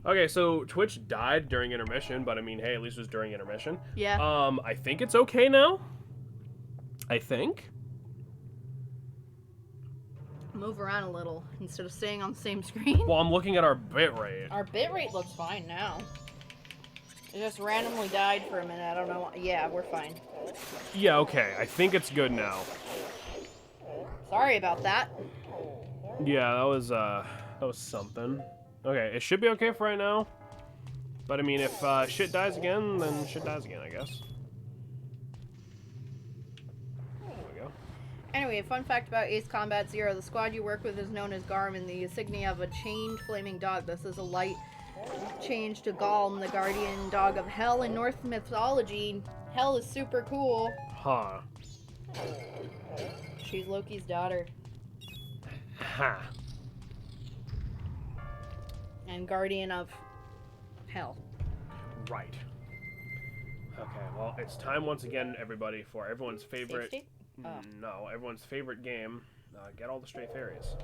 Okay, so Twitch died during intermission, but I mean, hey, at least it was during intermission. Yeah. I think it's okay now. I think. Move around a little instead of staying on the same screen. Well, I'm looking at our bitrate. Our bitrate looks fine now. It just randomly died for a minute. I don't know. Yeah, we're fine. Yeah, okay. I think it's good now. Sorry about that. Yeah, that was something. Okay, it should be okay for right now. But I mean, if shit dies again, then shit dies again, I guess. There we go. Anyway, fun fact about Ace Combat Zero. The squad you work with is known as Garmin, the insignia of a chained flaming dog. This is a light change to Galm, the guardian dog of Hell in Norse mythology. Hell is super cool. Huh. She's Loki's daughter. Ha. And guardian of Hell. Right. Okay, well, it's time once again, everybody, for everyone's favorite... Safety? Oh. No, everyone's favorite game. Get all the stray fairies.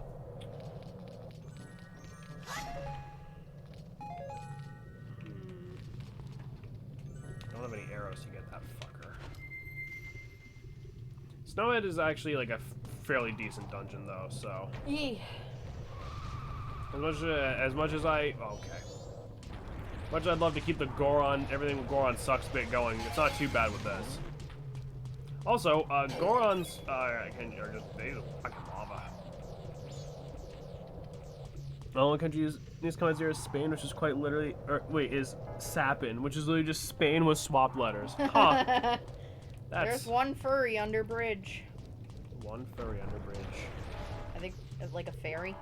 I don't have any arrows to get that fucker. Snowhead is actually like a fairly decent dungeon, though, so... Yee. As much as I... Okay. Much as I'd love to keep the Goron, everything with Goron sucks bit going, it's not too bad with this. Also, Gorons are just fucking lava. The only country in these comments here is Spain, which is quite literally, is Sapin, which is literally just Spain with swapped letters. Huh. There's one furry under bridge. One furry under bridge. I think it's like a ferry.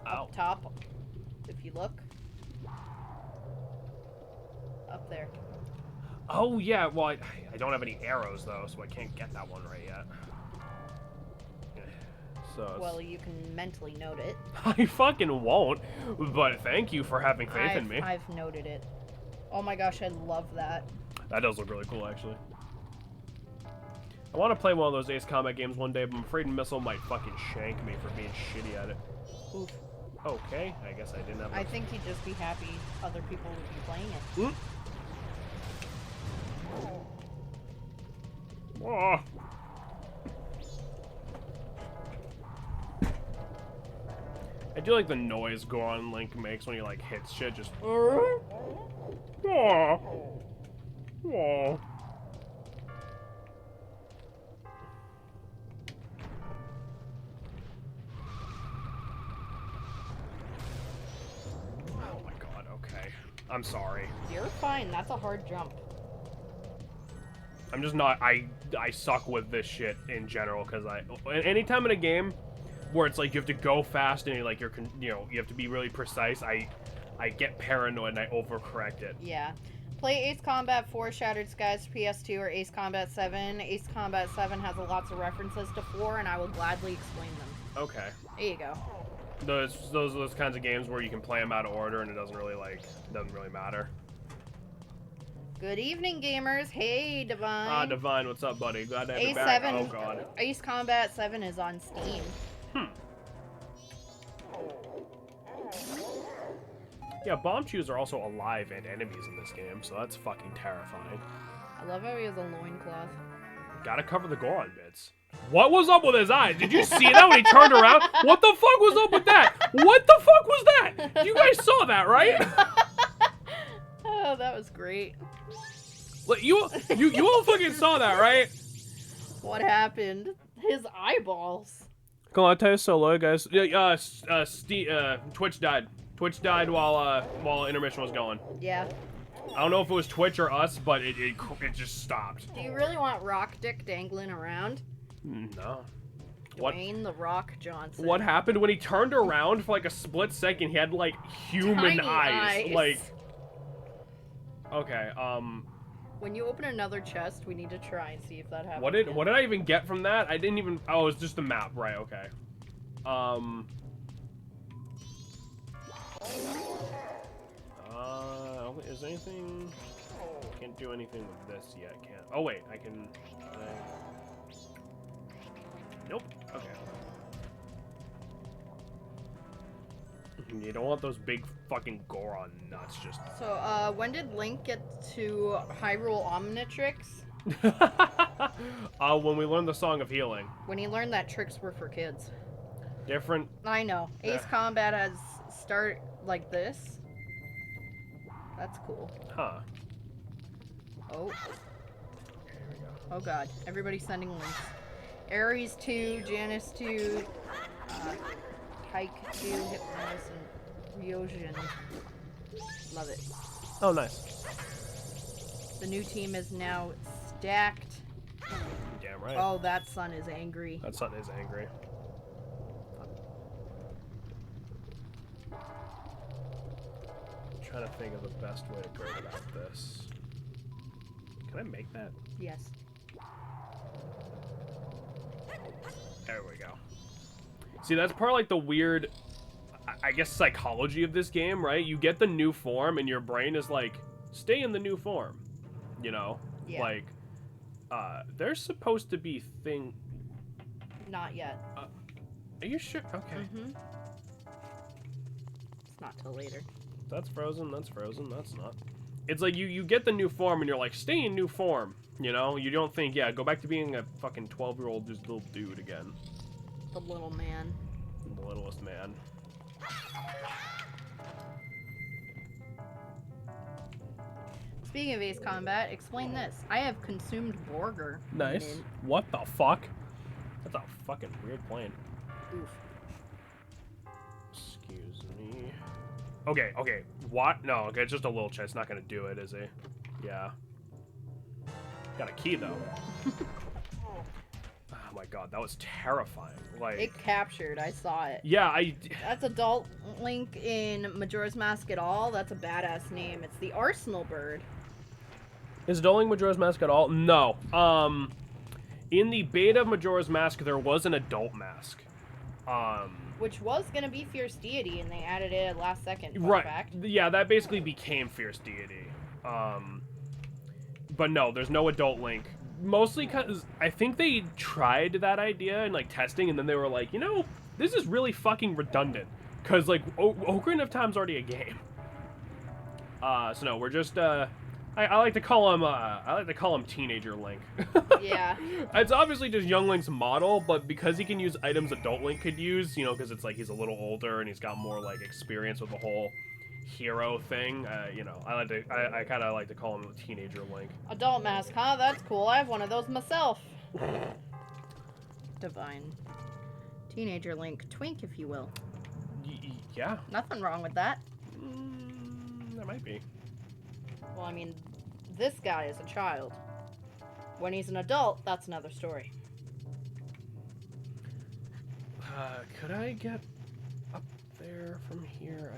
Ow. Up top, if you look. Up there. Oh yeah, well I don't have any arrows though, so I can't get that one right yet. So well, you can mentally note it. I fucking won't, but thank you for having faith in me. I've noted it. Oh my gosh, I love that. That does look really cool, actually. I want to play one of those Ace Combat games one day, but I'm afraid Missile might fucking shank me for being shitty at it. Oof. Okay, I guess I didn't have. I think he'd just be happy other people would be playing it. Oh. I do like the noise Goron Link makes when he like hits shit. Just. Oh. Oh. Oh my god. Okay. I'm sorry. You're fine. That's a hard jump. I'm just not. I suck with this shit in general because anytime in a game where it's like you have to go fast and you have to be really precise. I get paranoid and I overcorrect it. Yeah. Play Ace Combat 4 Shattered Skies PS2 or Ace Combat 7. Ace Combat 7 has lots of references to 4 and I will gladly explain them. Okay. There you go. Those kinds of games where you can play them out of order and it doesn't really matter. Good evening, gamers. Hey, Divine. Divine, what's up, buddy? Glad to have you back. 7, Oh god. Ace Combat 7 is on Steam. Yeah, bomb chews are also alive and enemies in this game, so that's fucking terrifying. I love how he has a loincloth. Gotta cover the Goron bits. What was up with his eyes? Did you see that when he turned around? What the fuck was up with that? What the fuck was that? You guys saw that, right? Oh, that was great. You all fucking saw that, right? What happened? His eyeballs. Come on, I'll tell you solo, guys. Twitch died. Twitch died while intermission was going. Yeah. I don't know if it was Twitch or us, but it just stopped. Do you really want Rock Dick dangling around? No. Dwayne the Rock Johnson. What happened when he turned around for like a split second? He had like human Tiny eyes. Like. Okay. When you open another chest, we need to try and see if that happens. What did I even get from that? I didn't even. Oh, it's just the map, right? Okay. Is there anything? Can't do anything with this yet. Can't. Oh wait, I can. Nope. Okay. You don't want those big fucking Goron nuts just... So, when did Link get to Hyrule Omnitrix? When we learned the Song of Healing. When he learned that tricks were for kids. Different... I know. Ace Combat has start like this. That's cool. Huh. Oh. Oh god. Everybody's sending links. Ares 2, Janus 2, Hike 2, Hypnosis, and Ryojin. Love it. Oh, nice. The new team is now stacked. Damn right. Oh, that sun is angry. That sun is angry. I'm trying to think of the best way to go about this. Can I make that? Yes. There we go. See, that's part of, like, the weird, I guess, psychology of this game, right? You get the new form, and your brain is like, stay in the new form. You know? Yeah. Like, there's supposed to be Not yet. Are you sure? Okay. Mm-hmm. It's not till later. That's frozen, that's not. It's like, you get the new form, and you're like, stay in new form. You know? You don't think, yeah, go back to being a fucking 12-year-old just little dude again. The little man. The littlest man. Speaking of Ace Combat, explain this. I have consumed Borger. Nice. What the fuck? That's a fucking weird plane. Oof. Excuse me. Okay. What? No, okay, it's just a little chest. It's not gonna do it, is he? Yeah. Got a key, though. Oh my god, that was terrifying. Like... It captured. I saw it. Yeah, That's Adult Link in Majora's Mask at all. That's a badass name. It's the Arsenal bird. Is Adult Link Majora's Mask at all? No. In the beta of Majora's Mask, there was an adult mask. Which was gonna be Fierce Deity, and they added it at last second. Fun right. fact. Yeah, that basically became Fierce Deity. But no, there's no Adult Link. Mostly because I think they tried that idea in, like, testing, and then they were like, you know, this is really fucking redundant. Because, like, Ocarina of Time's already a game. So no, we're just, I like to call him Teenager Link. Yeah. It's obviously just Young Link's model, but because he can use items Adult Link could use, you know, because it's like he's a little older and he's got more, like, experience with the whole hero thing, you know, I kind of like to call him Teenager Link. Adult Mask, huh? That's cool. I have one of those myself. Divine. Teenager Link. Twink, if you will. Yeah. Nothing wrong with that. There might be. Well, I mean, this guy is a child. When he's an adult, that's another story. Could I get up there from here?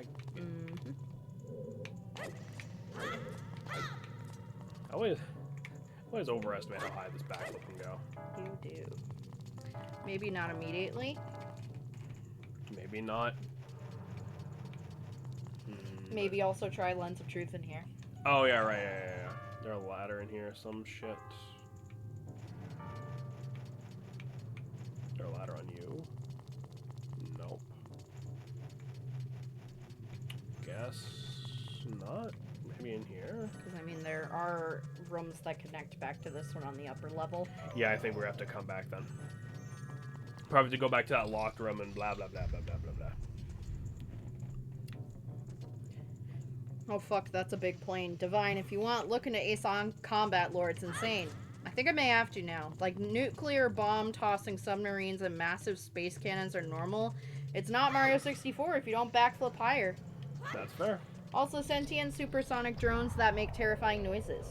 I always overestimate how high this backflip can go. You do. Maybe not immediately. Maybe not. Maybe also try Lens of Truth in here. Oh, yeah, right, yeah. There's a ladder in here, some shit. Is there a ladder on you? Nope. Guess not. Maybe in here? Because, I mean, there are rooms that connect back to this one on the upper level. Yeah, I think we're gonna have to come back then. Probably to go back to that locked room and blah, blah, blah, blah, blah, blah, blah. Oh, fuck, that's a big plane. Divine, if you want, look into Ace on Combat Lore. It's insane. I think I may have to now. Like, nuclear bomb-tossing submarines and massive space cannons are normal. It's not Mario 64 if you don't backflip higher. That's fair. Also, sentient supersonic drones that make terrifying noises.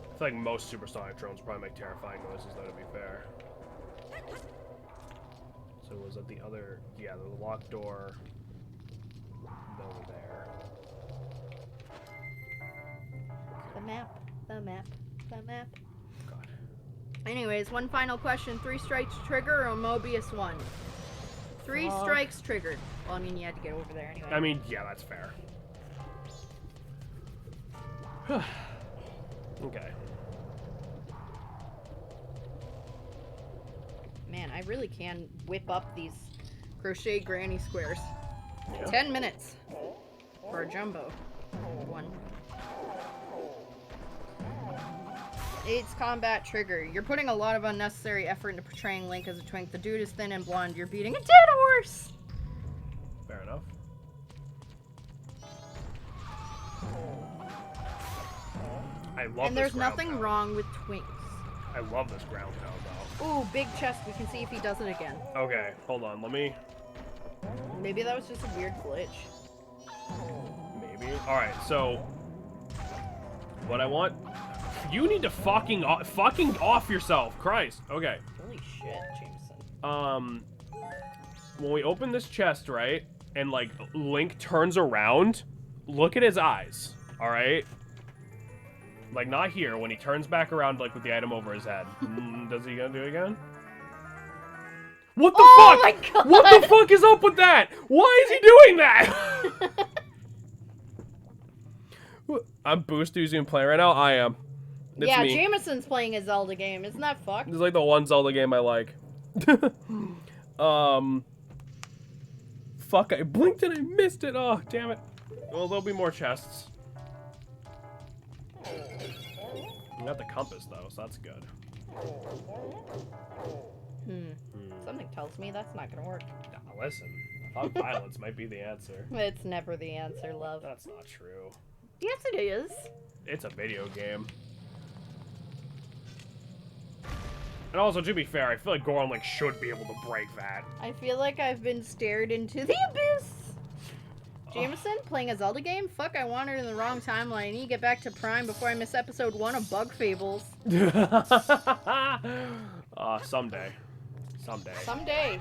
I feel like most supersonic drones probably make terrifying noises, though, to be fair. So was it the other... Yeah, the locked door... over there. The map. God. Anyways, one final question. 3 strikes trigger or Mobius 1? 3 strikes triggered. Well, I mean, you had to get over there anyway. I mean, yeah, that's fair. Okay. Man, I really can whip up these crochet granny squares. Yeah. 10 minutes for a jumbo one. Eight's combat trigger. You're putting a lot of unnecessary effort into portraying Link as a twink. The dude is thin and blonde. You're beating a dead horse. Fair enough. I love And there's this ground nothing pound. wrong with twinks. I love this ground pound though. Ooh, big chest. We can see if he does it again. Okay, hold on. Let me. Maybe that was just a weird glitch. Maybe. All right. So, what I want. You need to fucking off yourself, Christ. Okay. Holy shit, Jameson. When we open this chest, right, and like Link turns around, look at his eyes. All right. Like not here. When he turns back around, like with the item over his head, does he gonna do it again? What the fuck? My God. What the fuck is up with that? Why is he doing that? I'm Boost using play right now. I am. It's yeah, me. Jameson's playing a Zelda game. Isn't that fucked? This is like the one Zelda game I like. Fuck, I blinked and I missed it. Oh, damn it. Well, there'll be more chests. I got the compass, though, so that's good. Something tells me that's not gonna work. Nah, listen. I thought violence might be the answer. It's never the answer, love. That's not true. Yes, it is. It's a video game. And also, to be fair, I feel like Goron Link should be able to break that. I feel like I've been stared into the abyss. Jameson, playing a Zelda game? Fuck, I wandered in the wrong timeline. I need to get back to Prime before I miss episode 1 of Bug Fables. Someday. Someday. Someday,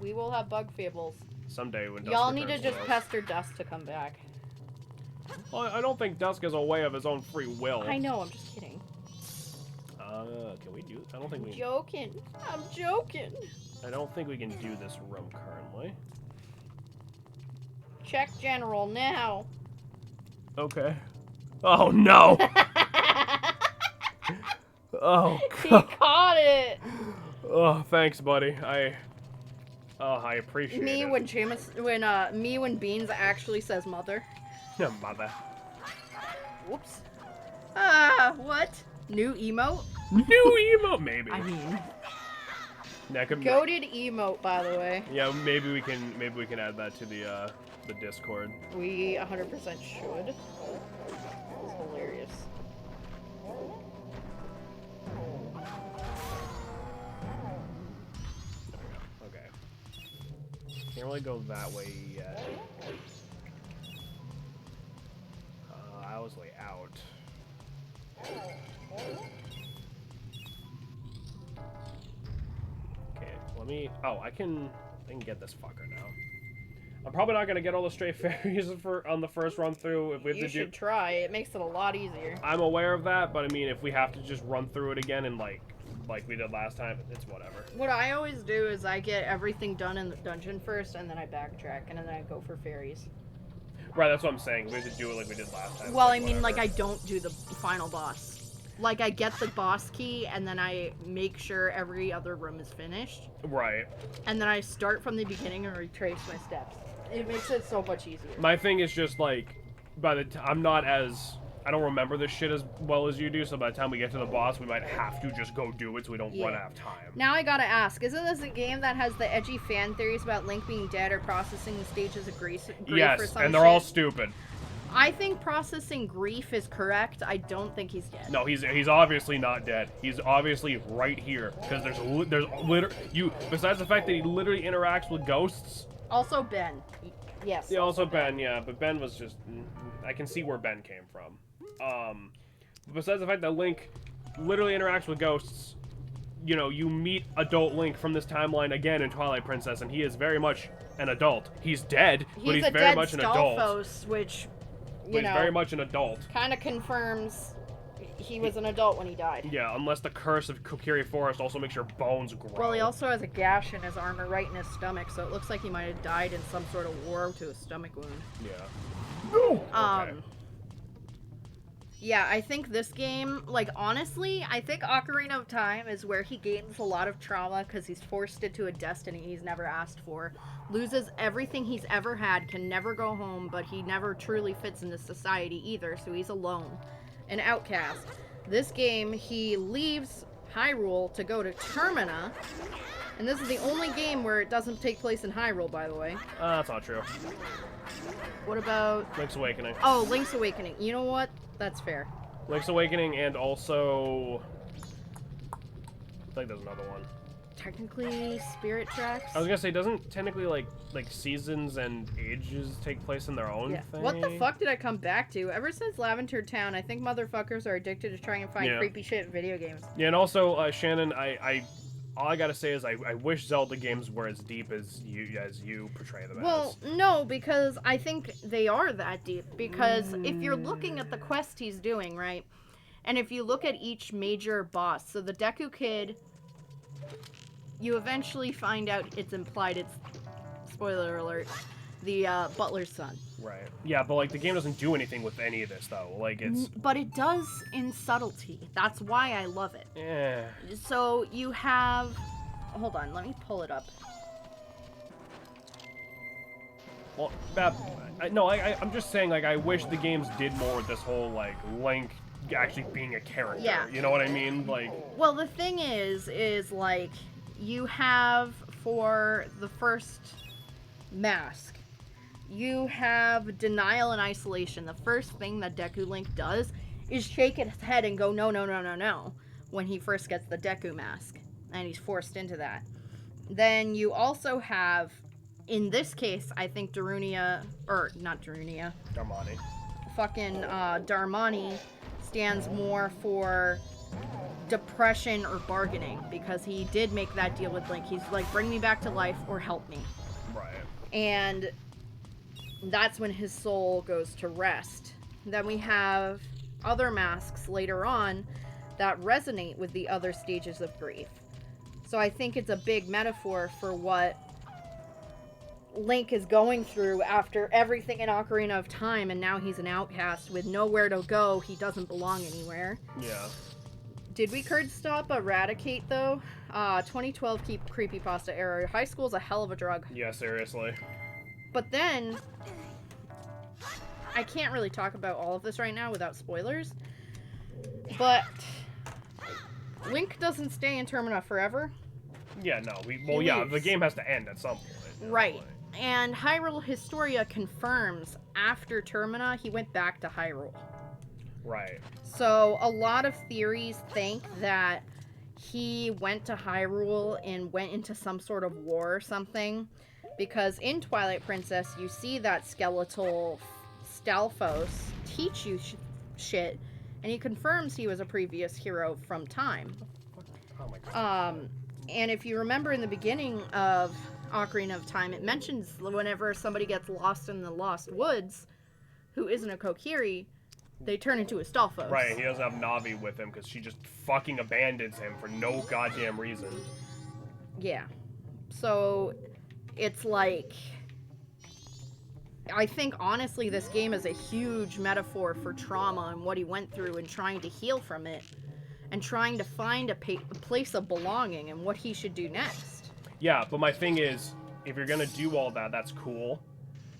we will have Bug Fables. Someday when Dusk Y'all need to returns just us. pester Dust to come back. Well, I don't think Dusk is a way of his own free will. I know, I'm just kidding. Can we do? I don't think we. Joking. I'm joking. I don't think we can do this room currently. Check general now. Okay. Oh no. Oh He God. caught it. Oh, thanks, buddy. I appreciate Me it. when Beans actually says mother. Yeah, mother. Whoops. What? New emote? New emote, maybe. I mean, That could goated emote, by the way. Yeah, maybe we can add that to the Discord. We 100% should. It's hilarious. There we go. Okay. Can't really go that way yet. I was way out. Okay, let me. Oh, I can get this fucker now. I'm probably not gonna get all the straight fairies on the first run through. If we have You to should try. It makes it a lot easier. I'm aware of that, but I mean, if we have to just run through it again and like we did last time, it's whatever. What I always do is I get everything done in the dungeon first, and then I backtrack, and then I go for fairies. Right, that's what I'm saying. We have to do it like we did last time. Well, Like, I mean, like, whatever. I don't do the final boss. Like, I get the boss key, and then I make sure every other room is finished. Right. And then I start from the beginning and retrace my steps. It makes it so much easier. My thing is just like, I don't remember this shit as well as you do, so by the time we get to the boss, we might have to just go do it so we don't run out of time. Now I gotta ask, isn't this a game that has the edgy fan theories about Link being dead or processing the stages of grief or Yes, some and they're shit? all stupid. I think processing grief is correct. I don't think he's dead. No, he's obviously not dead. He's obviously right here because besides the fact that he literally interacts with ghosts. Also Ben. Yes. Yeah, also Ben, yeah, but Ben was just I can see where Ben came from. Besides the fact that Link literally interacts with ghosts, you know, you meet adult Link from this timeline again in Twilight Princess, and he is very much an adult. He's dead, but he's a very dead much an adult. Stalfos, which, But he's very much an adult. kind of confirms he was an adult when he died. Yeah, unless the curse of Kokiri Forest also makes your bones grow. Well, he also has a gash in his armor right in his stomach, so it looks like he might have died in some sort of war to a stomach wound. Yeah. Okay. Yeah, I think this game, like, honestly, I think Ocarina of Time is where he gains a lot of trauma because he's forced into a destiny he's never asked for, loses everything he's ever had, can never go home, but he never truly fits into society either, so he's alone, an outcast. This game, he leaves Hyrule to go to Termina, and this is the only game where it doesn't take place in Hyrule, by the way. That's not true. What about... Link's Awakening. Oh, Link's Awakening. You know what? That's fair. Link's Awakening, and also... I think there's another one. Technically, Spirit Tracks? I was gonna say, doesn't technically, like seasons and ages take place in their own thing? What the fuck did I come back to? Ever since Lavender Town, I think motherfuckers are addicted to trying to find creepy shit in video games. Yeah, and also, Shannon, all I gotta say is I wish Zelda games were as deep as you portray them as. Well, no, because I think they are that deep. Because if you're looking at the quest he's doing, right, and if you look at each major boss, so the Deku Kid, you eventually find out it's implied it's, spoiler alert, the butler's son. Right. Yeah, but like the game doesn't do anything with any of this though. Like it's. But it does in subtlety. That's why I love it. Yeah. So you have. Hold on, let me pull it up. Well, I'm just saying, like, I wish the games did more with this whole like Link actually being a character. Yeah. You know what I mean? Like. Well, the thing is like you have for the first mask. You have denial and isolation. The first thing that Deku Link does is shake his head and go, no, no, no, no, no, when he first gets the Deku mask. And he's forced into that. Then you also have, in this case, I think Darmani. Fucking Darmani stands more for depression or bargaining. Because he did make that deal with Link. He's like, bring me back to life or help me. Right. And that's when his soul goes to rest. Then we have other masks later on that resonate with the other stages of grief. So I think it's a big metaphor for what Link is going through after everything in Ocarina of Time, and now he's an outcast with nowhere to go. He doesn't belong anywhere. Yeah. Did we stop Eradicate, though? 2012 creepypasta error. High school's a hell of a drug. Yeah, seriously. But then, I can't really talk about all of this right now without spoilers, but Link doesn't stay in Termina forever. Yeah, no. The game has to end at some point. Right. And Hyrule Historia confirms after Termina, he went back to Hyrule. Right. So a lot of theories think that he went to Hyrule and went into some sort of war or something. Because in Twilight Princess, you see that skeletal Stalfos teach you shit, and he confirms he was a previous hero from time. Oh my god. And if you remember in the beginning of Ocarina of Time, it mentions whenever somebody gets lost in the Lost Woods, who isn't a Kokiri, they turn into a Stalfos. Right, he doesn't have Navi with him because she just fucking abandons him for no goddamn reason. Yeah. So it's like, I think honestly this game is a huge metaphor for trauma and what he went through and trying to heal from it and trying to find a place of belonging and what he should do next. Yeah, but my thing is, if you're gonna do all that, that's cool.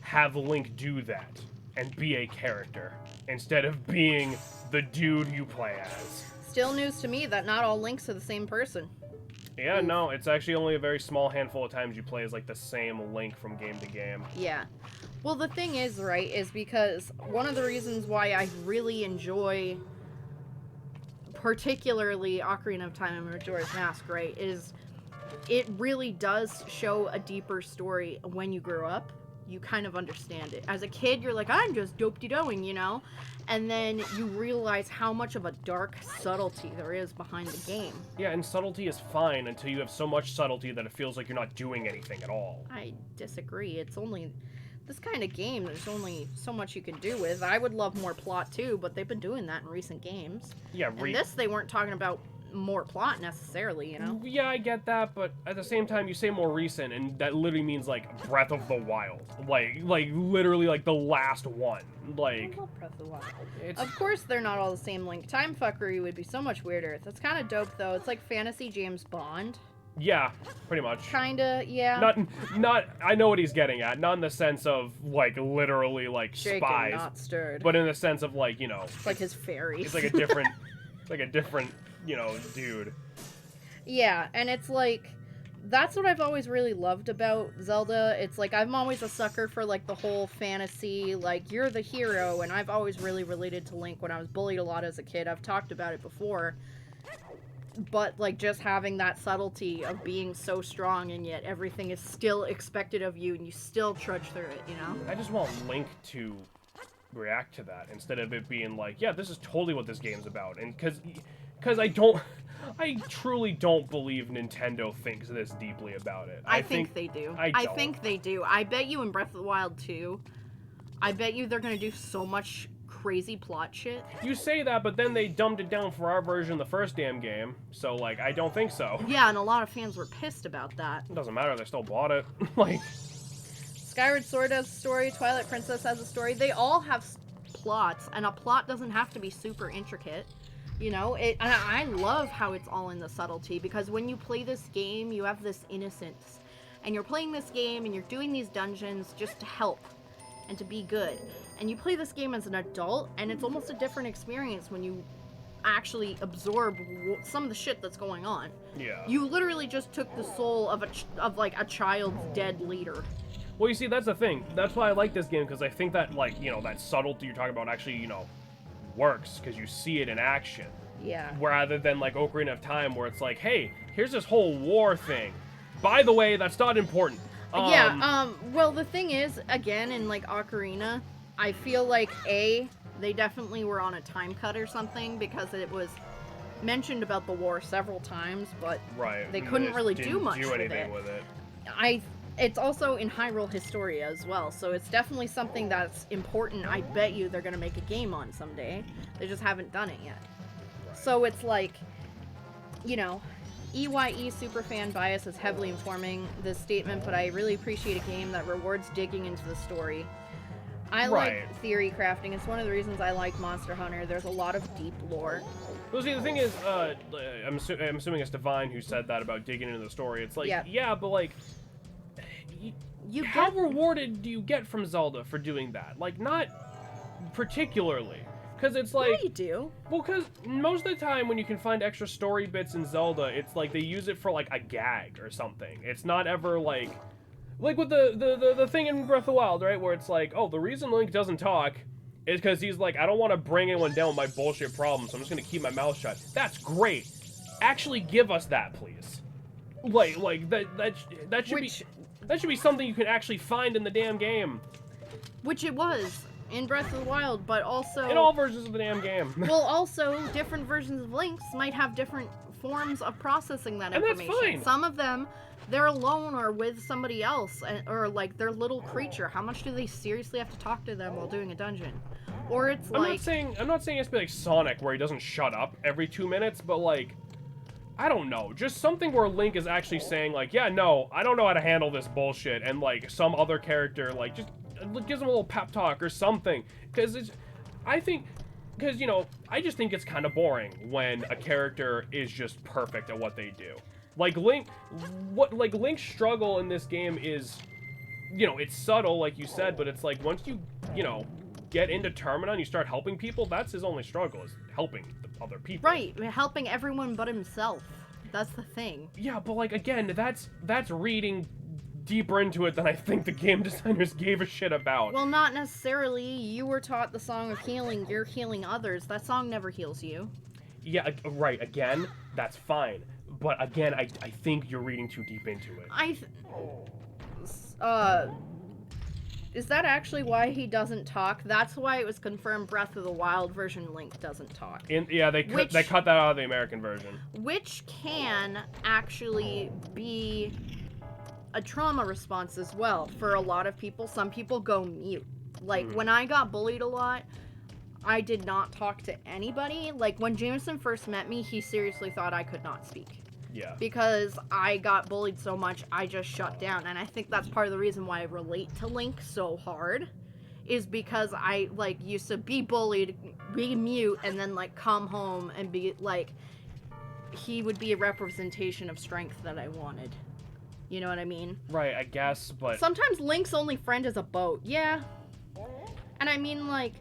Have Link do that and be a character instead of being the dude you play as. Still news to me that not all Links are the same person. Yeah, no, it's actually only a very small handful of times you play as like the same Link from game to game. Yeah. Well, the thing is, right, is because one of the reasons why I really enjoy particularly Ocarina of Time and Majora's Mask, right, is it really does show a deeper story when you grow up. You kind of understand it. As a kid, you're like, I'm just dope-de-doing, you know? And then you realize how much of a dark subtlety there is behind the game. Yeah, and subtlety is fine until you have so much subtlety that it feels like you're not doing anything at all. I disagree. It's only... This kind of game, there's only so much you can do with. I would love more plot, too, but they've been doing that in recent games. Yeah, in this, they weren't talking about more plot necessarily, you know? Yeah, I get that, but at the same time, you say more recent, and that literally means, like, Breath of the Wild. Like literally, like, the last one. Like... I love Breath of the Wild. It's... Of course they're not all the same Link. Time fuckery would be so much weirder. That's kind of dope, though. It's like fantasy James Bond. Yeah, pretty much. Kinda, yeah. Not, I know what he's getting at. Not in the sense of, like, literally, like, Shaken, spies. not stirred. But in the sense of, like, you know... It's like his fairies. It's like a different... it's like a different, you know, dude. Yeah, and it's like... That's what I've always really loved about Zelda. It's like, I'm always a sucker for, like, the whole fantasy, like, you're the hero, and I've always really related to Link when I was bullied a lot as a kid. I've talked about it before. But, like, just having that subtlety of being so strong and yet everything is still expected of you and you still trudge through it, you know? I just want Link to react to that instead of it being like, yeah, this is totally what this game's about. And because I truly don't believe Nintendo thinks this deeply about it. I think they do. I think they do. I bet you in Breath of the Wild 2, I bet you they're going to do so much crazy plot shit. You say that, but then they dumbed it down for our version of the first damn game, so, like, I don't think so. Yeah, and a lot of fans were pissed about that. It doesn't matter, they still bought it. Like... Skyward Sword has a story, Twilight Princess has a story. They all have plots, and a plot doesn't have to be super intricate. You know, and I love how it's all in the subtlety, because when you play this game, you have this innocence. And you're playing this game, and you're doing these dungeons just to help, and to be good. And you play this game as an adult, and it's almost a different experience when you actually absorb some of the shit that's going on. Yeah. You literally just took the soul of like a child's dead leader. Well, you see, that's the thing. That's why I like this game, because I think that, like, you know, that subtlety you're talking about actually, you know, works, because you see it in action. Yeah. Rather than, like, Ocarina of Time, where it's like, hey, here's this whole war thing. By the way, that's not important. Well, the thing is, again, in, like, Ocarina, I feel like, they definitely were on a time cut or something, because it was mentioned about the war several times, but they couldn't really do much with it. It's also in Hyrule Historia as well, so it's definitely something that's important. I bet you they're going to make a game on someday. They just haven't done it yet. So it's like, you know, EYE superfan bias is heavily informing this statement, but I really appreciate a game that rewards digging into the story. I like theory crafting. It's one of the reasons I like Monster Hunter. There's a lot of deep lore. Well, see, the thing is, I'm assuming it's Divine who said that about digging into the story. It's like, yeah, but, like, how rewarded do you get from Zelda for doing that? Like, not particularly. Because it's like... Yeah, you do. Well, because most of the time when you can find extra story bits in Zelda, it's like they use it for, like, a gag or something. It's not ever, like... Like with the thing in Breath of the Wild, right? Where it's like, oh, the reason Link doesn't talk is because he's like, I don't want to bring anyone down with my bullshit problems, so I'm just going to keep my mouth shut. That's great. Actually give us that, please. Like that should be something you can actually find in the damn game. Which it was in Breath of the Wild, but also... In all versions of the damn game. Well, also, different versions of Links might have different forms of processing that information. And that's fine. Some of them, they're alone or with somebody else, or like their little creature. How much do they seriously have to talk to them while doing a dungeon? Or it's I'm not saying it has to be like Sonic, where he doesn't shut up every 2 minutes, but like... I don't know, just something where Link is actually saying, like, yeah, no, I don't know how to handle this bullshit, and, like, some other character, like, just gives him a little pep talk or something, because you know, I just think it's kind of boring when a character is just perfect at what they do. Like, Link's struggle in this game is, you know, it's subtle, like you said, but it's like, once you know, get into Termina and you start helping people, that's his only struggle, is helping other people. Right, helping everyone but himself. That's the thing. Yeah, but like again, that's reading deeper into it than I think the game designers gave a shit about. Well, not necessarily. You were taught the song of healing. You're healing others. that song never heals you. Yeah, right. Again, that's fine. But again, I think you're reading too deep into it. Is that actually why he doesn't talk? That's why it was confirmed Breath of the Wild version Link doesn't talk. They cut that out of the American version. Which can actually be a trauma response as well for a lot of people. Some people go mute. Like, when I got bullied a lot, I did not talk to anybody. Like, when Jameson first met me, he seriously thought I could not speak. Yeah. Because I got bullied so much, I just shut down. And I think that's part of the reason why I relate to Link so hard. Is because I, like, used to be bullied, be mute, and then, like, come home and be, like... He would be a representation of strength that I wanted. You know what I mean? Right, I guess, but... Sometimes Link's only friend is a boat. Yeah. And I mean, like...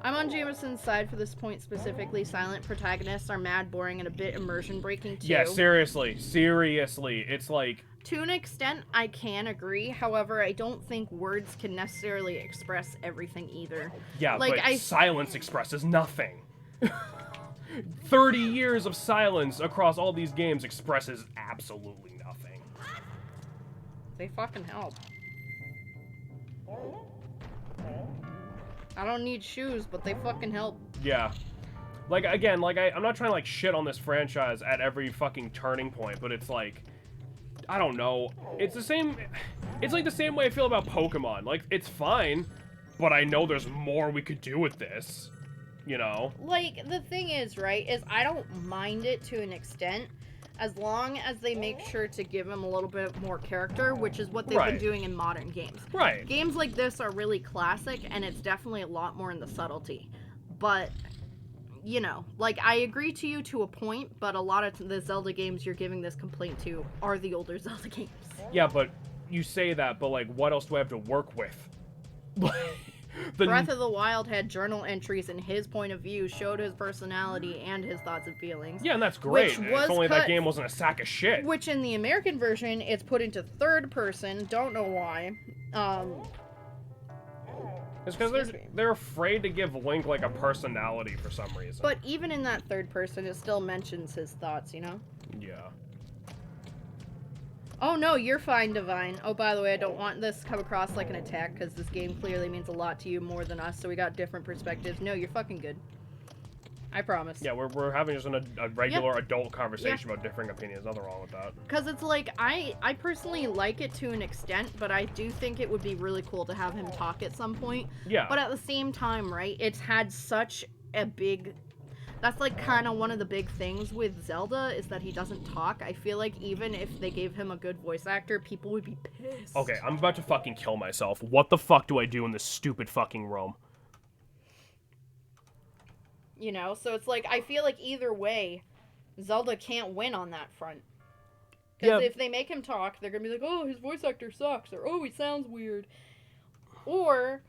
I'm on Jameson's side for this point specifically. Silent protagonists are mad, boring, and a bit immersion-breaking, too. Yeah, seriously. Seriously. It's like... To an extent, I can agree. However, I don't think words can necessarily express everything either. Yeah, like, but silence expresses nothing. 30 years of silence across all these games expresses absolutely nothing. They fucking help. I don't need shoes, but they fucking help. Yeah. Like, again, like, I'm not trying to, like, shit on this franchise at every fucking turning point, but it's like... I don't know. It's the same... It's like the same way I feel about Pokemon. Like, it's fine, but I know there's more we could do with this. You know? Like, the thing is, right, is I don't mind it to an extent, as long as they make sure to give him a little bit more character, which is what they've been doing in modern games. Right. Games like this are really classic, and it's definitely a lot more in the subtlety. But, you know, like, I agree to you to a point, but a lot of the Zelda games you're giving this complaint to are the older Zelda games. Yeah, but you say that, but, like, what else do I have to work with? Breath of the Wild had journal entries in his point of view, showed his personality and his thoughts and feelings. Yeah, and that's great. If only that game wasn't a sack of shit. Which in the American version, it's put into third person. Don't know why. It's because they're afraid to give Link, like, a personality for some reason. But even in that third person, it still mentions his thoughts, you know? Yeah. Oh no, you're fine, Divine. Oh, by the way, I don't want this to come across like an attack, because this game clearly means a lot to you more than us, so we got different perspectives. No, you're fucking good. I promise. Yeah, we're having just a regular adult conversation about differing opinions. Nothing wrong with that. Because it's like, I personally like it to an extent, but I do think it would be really cool to have him talk at some point. Yeah. But at the same time, right, it's had such a big... That's, like, kind of one of the big things with Zelda, is that he doesn't talk. I feel like even if they gave him a good voice actor, people would be pissed. Okay, I'm about to fucking kill myself. What the fuck do I do in this stupid fucking room? You know, so it's like, I feel like either way, Zelda can't win on that front. Because if they make him talk, they're gonna be like, oh, his voice actor sucks, or oh, he sounds weird. Or,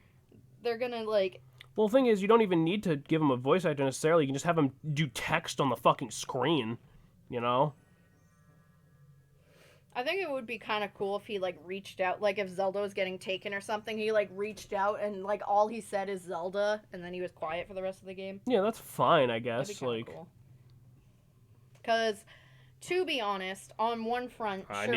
they're gonna, like... Well, the thing is, you don't even need to give him a voice actor necessarily. You can just have him do text on the fucking screen, you know? I think it would be kind of cool if he, like, reached out, like, if Zelda was getting taken or something, he, like, reached out and, like, all he said is Zelda, and then he was quiet for the rest of the game. Yeah, that's fine, I guess. That'd be kind of cool. Because, to be honest, on one front, I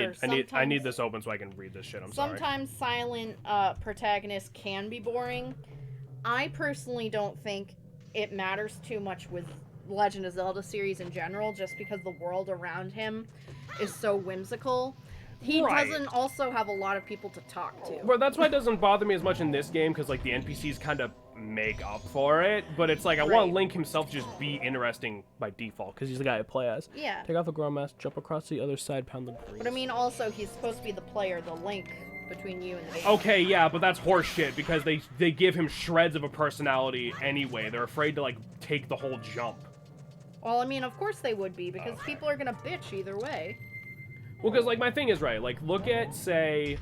need this open so I can read this shit, I'm sorry. Sometimes silent protagonists can be boring. I personally don't think it matters too much with Legend of Zelda series in general, just because the world around him is so whimsical. He doesn't also have a lot of people to talk to. Well, that's why it doesn't bother me as much in this game, because, like, the NPCs kind of make up for it. But it's like, I want Link himself to just be interesting by default, because he's the guy I play as. Yeah. Take off the Goron mask, jump across the other side, pound the grease. But I mean, also, he's supposed to be the player, the link between you and the game. Okay, yeah, but that's horseshit, because they give him shreds of a personality anyway. They're afraid to, like, take the whole jump. Well, I mean, of course they would be, because people are gonna bitch either way. Well, because, like, my thing is, right, like, look at, say,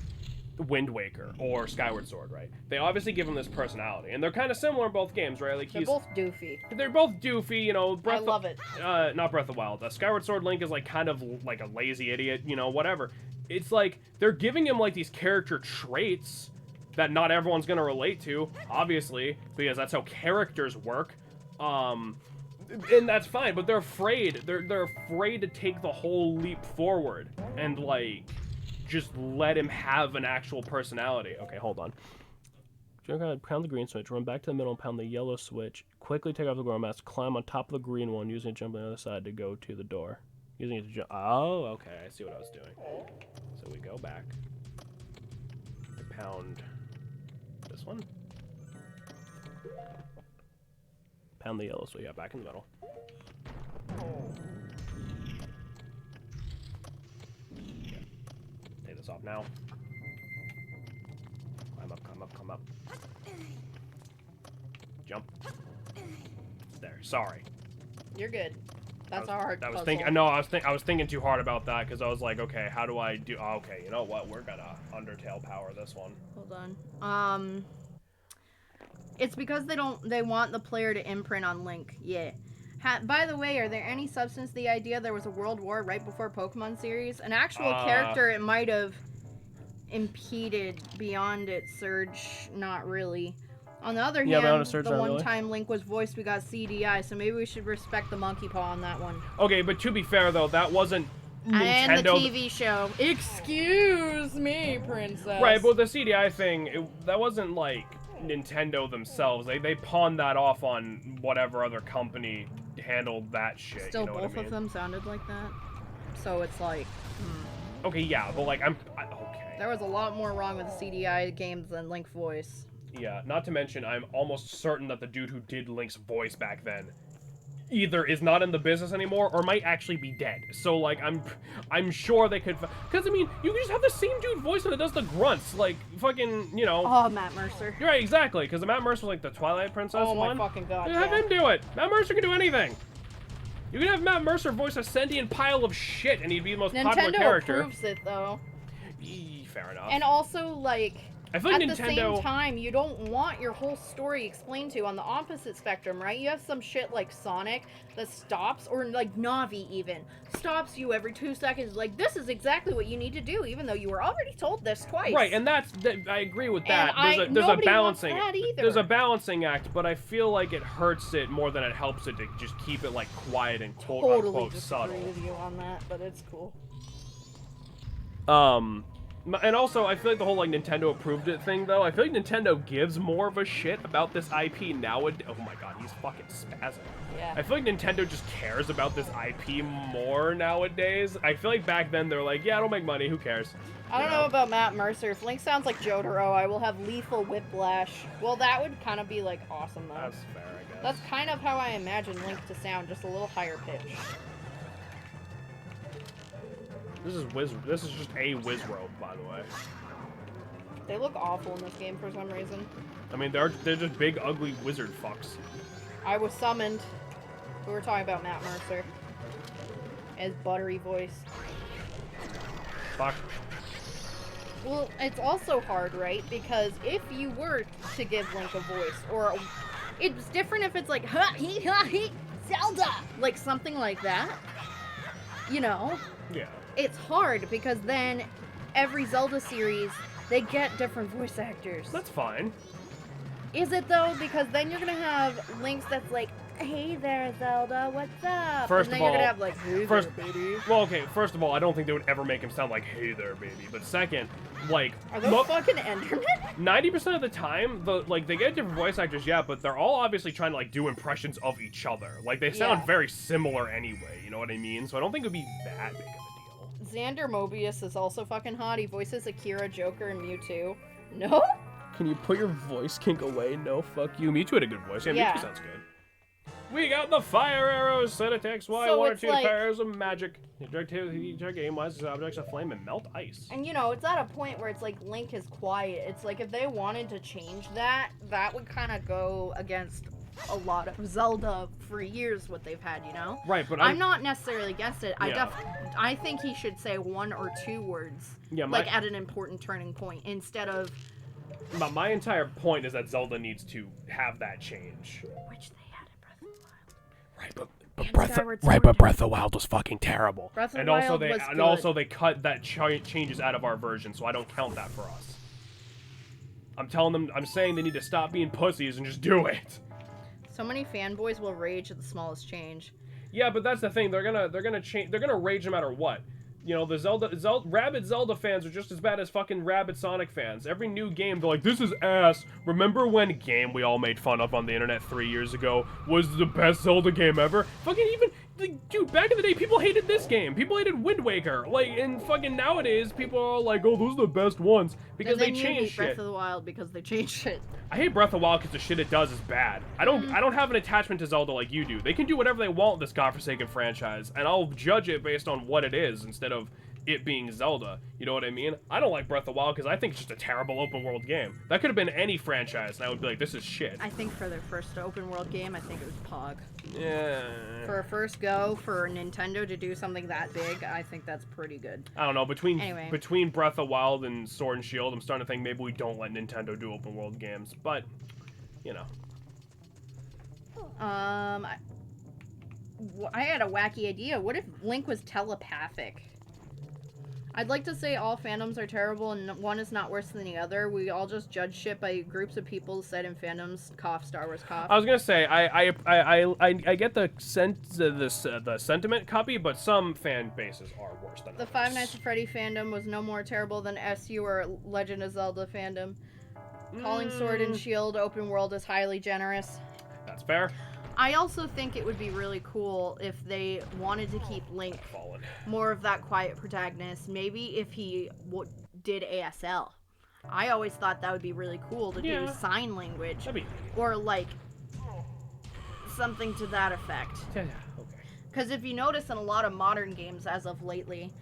Wind Waker or Skyward Sword, right? They obviously give him this personality, and they're kind of similar in both games, right? Like, they're both doofy. They're both doofy, you know. I love it. Not Breath of the Wild. Skyward Sword Link is, like, kind of like a lazy idiot, you know, whatever. It's like, they're giving him, like, these character traits that not everyone's gonna relate to, obviously, because that's how characters work. And that's fine, but they're afraid. They're afraid to take the whole leap forward and, like, just let him have an actual personality. Okay, hold on. Pound the green switch, run back to the middle and pound the yellow switch. Quickly take off the Goron mask, climb on top of the green one, using it to jump on the other side to go to the door. Using it to jump. Oh, okay, I see what I was doing. So we go back. I pound this one. Pound the yellow, so yeah, back in the middle. Yeah. Take this off now. Climb up, climb up, climb up. Jump. There, sorry. You're good. That's a hard puzzle. I was thinking too hard about that because I was like, okay, how do I do? Oh, okay, you know what? We're gonna Undertale power this one. Hold on. It's because they want the player to imprint on Link. Yeah. By the way, are there any substance to the idea there was a world war right before Pokemon series? An actual character it might have impeded beyond its surge, not really. On the other hand, the one time Link was voiced, we got CDI, so maybe we should respect the monkey paw on that one. Okay, but to be fair though, that wasn't Nintendo. And the TV show. Excuse me, princess. Right, but the CDI thing, that wasn't like Nintendo themselves. They pawned that off on whatever other company handled that shit. Still, you know both of them sounded like that. So it's like, Okay, yeah, but like, okay. There was a lot more wrong with the CDI games than Link voice. Yeah, not to mention, I'm almost certain that the dude who did Link's voice back then either is not in the business anymore or might actually be dead. So, like, I'm sure they could... Because, I mean, you can just have the same dude voice that does the grunts. Like, fucking, you know... Oh, Matt Mercer. Right, exactly. Because Matt Mercer was, like, the Twilight Princess one. Oh, my fucking god, Have him do it. Matt Mercer can do anything. You can have Matt Mercer voice a sentient pile of shit and he'd be the most popular character. Nintendo approves it, though. Fair enough. And also, like... I feel like at Nintendo... the same time, you don't want your whole story explained to you on the opposite spectrum, right? You have some shit like Sonic that stops, or like Navi even, stops you every 2 seconds. Like, this is exactly what you need to do, even though you were already told this twice. Right, and I agree with that. And there's a balancing. Wants that either. There's a balancing act, but I feel like it hurts it more than it helps it to just keep it like quiet and quote unquote subtle. Totally disagree with you on that, but it's cool. And also, I feel like the whole, like, Nintendo approved it thing, though, I feel like Nintendo gives more of a shit about this IP nowadays. Oh my god, he's fucking spazzing. Yeah. I feel like Nintendo just cares about this IP more nowadays. I feel like back then they're like, yeah, it'll make money, who cares? I don't know about Matt Mercer. If Link sounds like Jotaro, I will have lethal whiplash. Well, that would kind of be, like, awesome, though. That's fair, I guess. That's kind of how I imagine Link to sound, just a little higher pitch. This is just a Wizrobe, by the way. They look awful in this game for some reason. I mean, they're just big, ugly wizard fucks. I was summoned. We were talking about Matt Mercer. His buttery voice. Fuck. Well, it's also hard, right? Because if you were to give Link a voice, or it's different if it's like, ha he, Zelda! Like something like that. You know? Yeah. It's hard because then every Zelda series, they get different voice actors. That's fine. Is it though? Because then you're gonna have Links that's like, hey there, Zelda, what's up? First and then of all, you're gonna have like, hey there, baby. Well, okay, first of all, I don't think they would ever make him sound like, hey there, baby. But second, like... Are those fucking Endermen? 90% of the time, they get different voice actors, yeah, but they're all obviously trying to, like, do impressions of each other. Like, they sound very similar anyway, you know what I mean? So I don't think it would be that big of a deal. Xander Mobius is also fucking hot. He voices Akira, Joker, and Mewtwo. No? Can you put your voice kink away? No, fuck you. Mewtwo had a good voice. Yeah, Mewtwo sounds good. We got the fire arrows. Set attacks Y, so 1 or 2 like, powers of magic. Direct aim-wise, objects of flame and melt ice. And you know, it's at a point where it's like Link is quiet. It's like if they wanted to change that, that would kind of go against a lot of Zelda for years, what they've had, you know? Right, but I'm not necessarily against it. I think he should say 1 or 2 words, like at an important turning point, instead of... My entire point is that Zelda needs to have that change. Which they had in Breath of the Wild. Right, but Breath of the Wild was fucking terrible. Breath of the Wild was good. Also they cut that changes out of our version, so I don't count that for us. I'm saying they need to stop being pussies and just do it. So many fanboys will rage at the smallest change. Yeah, but that's the thing. They're gonna rage no matter what. You know, the rabid Zelda fans are just as bad as fucking rabid Sonic fans. Every new game, they're like, this is ass. Remember when a game we all made fun of on the internet 3 years ago was the best Zelda game ever? Fucking even, like, dude, back in the day, people hated this game. People hated Wind Waker. Like, and fucking nowadays, people are all like, oh, those are the best ones. Because they changed shit. Breath of the Wild because they changed shit. I hate Breath of the Wild because the shit it does is bad. I don't have an attachment to Zelda like you do. They can do whatever they want with this godforsaken franchise, and I'll judge it based on what it is instead of it being Zelda. You know what I mean? I don't like Breath of the Wild because I think it's just a terrible open world game. That could have been any franchise, and I would be like, this is shit. I think for their first open world game, I think it was Pog. Yeah. For a first go for Nintendo to do something that big, I think that's pretty good. I don't know. Between Breath of the Wild and Sword and Shield, I'm starting to think maybe we don't let Nintendo do open world games. But, you know. I had a wacky idea. What if Link was telepathic? I'd like to say all fandoms are terrible and one is not worse than the other. We all just judge shit by groups of people said in fandoms. Cough, Star Wars cough. I was gonna say I get the sentiment copy, but some fan bases are worse than the others. Five Nights at Freddy fandom was no more terrible than SU or Legend of Zelda fandom. Calling Sword and Shield open world is highly generous. That's fair. I also think it would be really cool if they wanted to keep Link more of that quiet protagonist. Maybe if he did ASL. I always thought that would be really cool to do sign language. Or like something to that effect. Yeah, okay. Because if you notice in a lot of modern games as of lately,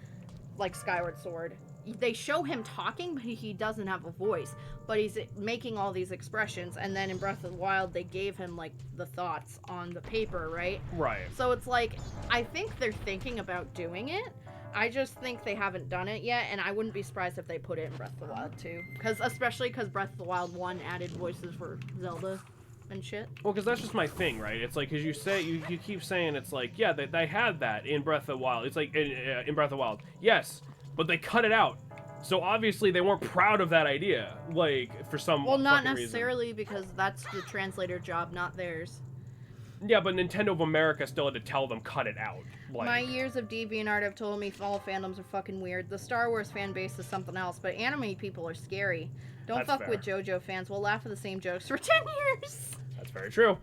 like Skyward Sword, they show him talking, but he doesn't have a voice. But he's making all these expressions, and then in Breath of the Wild, they gave him, like, the thoughts on the paper, right? Right. So it's like, I think they're thinking about doing it. I just think they haven't done it yet, and I wouldn't be surprised if they put it in Breath of the Wild, too. Especially because Breath of the Wild 1 added voices for Zelda and shit. Well, because that's just my thing, right? It's like, because you keep saying, it's like, yeah, they had that in Breath of the Wild. It's like, in Breath of the Wild. Yes, but they cut it out. So obviously they weren't proud of that idea, like, for some Well, not fucking necessarily, reason. because that's the translator job, not theirs. Yeah, but Nintendo of America still had to tell them cut it out. Like, my years of DeviantArt have told me all fandoms are fucking weird. The Star Wars fan base is something else, but anime people are scary. Don't That's fuck fair. with JoJo fans. We'll laugh at the same jokes for 10 years. That's very true.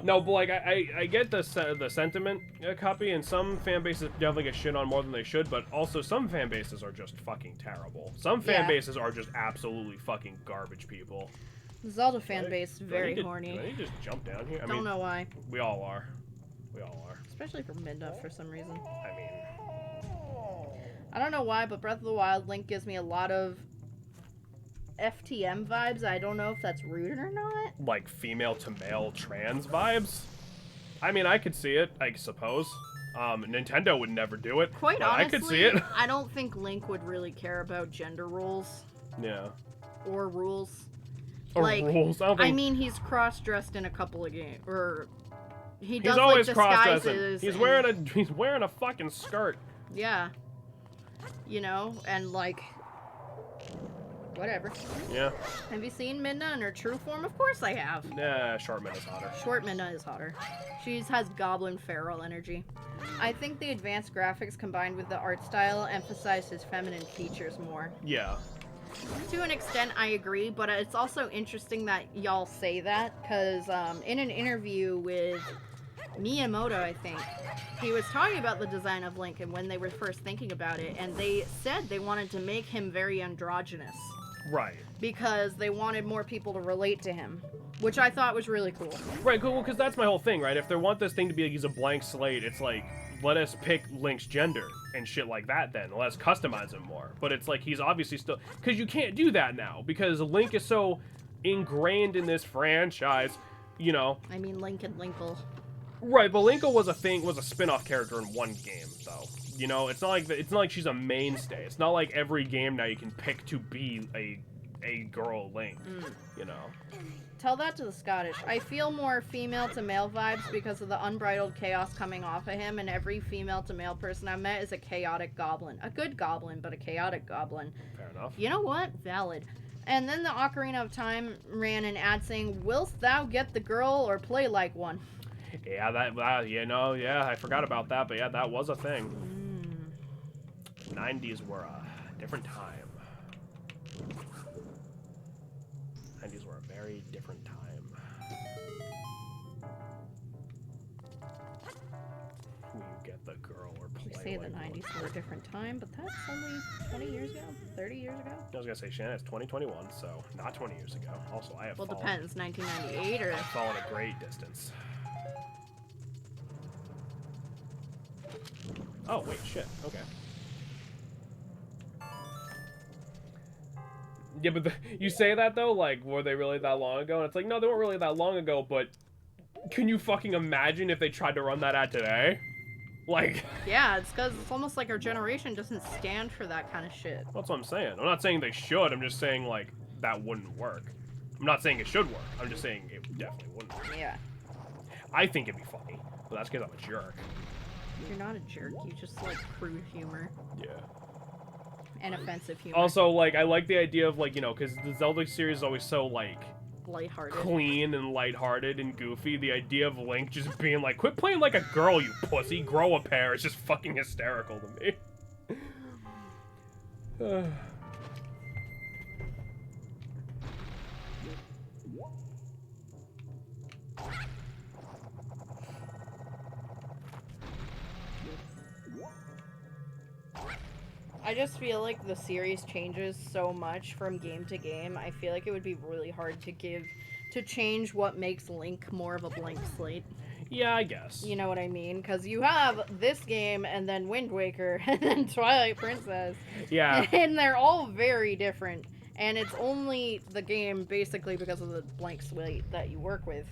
No, but like I get the sentiment copy, and some fan bases definitely get shit on more than they should, but also some fan bases are just fucking terrible. Some fan bases are just absolutely fucking garbage people. The Zelda fan base is very horny. Do I need to just jump down here? I Don't know why. We all are. We all are. Especially for Midna for some reason. I mean, I don't know why, but Breath of the Wild Link gives me a lot of FTM vibes. I don't know if that's rude or not. like female to male trans vibes? I mean, I could see it, I suppose. Nintendo would never do it. Quite honestly, I could see it. I don't think Link would really care about gender roles. Yeah. Or rules. Or rules. I mean, he's cross-dressed in a couple of games, or he does he's always like cross-dressing. disguises. He's wearing a fucking skirt. Yeah. You know, and like, whatever. Yeah. Have you seen Midna in her true form? Of course I have. Nah, short Midna's hotter. Short Midna is hotter. She has goblin feral energy. I think the advanced graphics combined with the art style emphasize his feminine features more. Yeah. To an extent, I agree, but it's also interesting that y'all say that, because in an interview with Miyamoto, I think, he was talking about the design of Link and when they were first thinking about it, and they said they wanted to make him very androgynous. Right. Because they wanted more people to relate to him, which I thought was really cool. Right, cool, because that's my whole thing, right? If they want this thing to be like he's a blank slate, it's like, let us pick Link's gender and shit like that then. Let us customize him more. But it's like he's obviously still... Because you can't do that now, because Link is so ingrained in this franchise, you know. I mean, Link and Linkle. Right, but Linkle was a spin-off character in one game, though. You know, it's not like she's a mainstay. It's not like every game now you can pick to be a girl Link, you know. Tell that to the Scottish. I feel more female to male vibes because of the unbridled chaos coming off of him, and every female to male person I've met is a chaotic goblin. A good goblin, but a chaotic goblin. Fair enough. You know what? Valid. And then the Ocarina of Time ran an ad saying, "Willst thou get the girl or play like one?" Yeah, I forgot about that, but yeah, that was a thing. 90s were a different time. 90s were a very different time. You get the girl or play. You say the 90s were a different time, but that's only 20 years ago, 30 years ago. I was gonna say, Shannon, it's 2021, so not 20 years ago. Also, I have Well, fallen, depends, 1998 or... I've fallen a great distance. Oh, wait, shit. Okay. Yeah, but you say that, though, like, were they really that long ago? And it's like, no, they weren't really that long ago, but can you fucking imagine if they tried to run that ad today? Like... Yeah, it's because it's almost like our generation doesn't stand for that kind of shit. That's what I'm saying. I'm not saying they should, I'm just saying, like, that wouldn't work. I'm not saying it should work, I'm just saying it definitely wouldn't work. Yeah. I think it'd be funny, but that's because I'm a jerk. You're not a jerk, you just like crude humor. Yeah. And offensive humor. Also, like, I like the idea of, like, you know, because the Zelda series is always so, like... lighthearted. Clean and lighthearted and goofy. The idea of Link just being like, quit playing like a girl, you pussy, grow a pair, is just fucking hysterical to me. I just feel like the series changes so much from game to game. I feel like it would be really hard to change what makes Link more of a blank slate. Yeah, I guess. You know what I mean? Because you have this game, and then Wind Waker, and then Twilight Princess. Yeah. And they're all very different. And it's only the game, basically, because of the blank slate that you work with.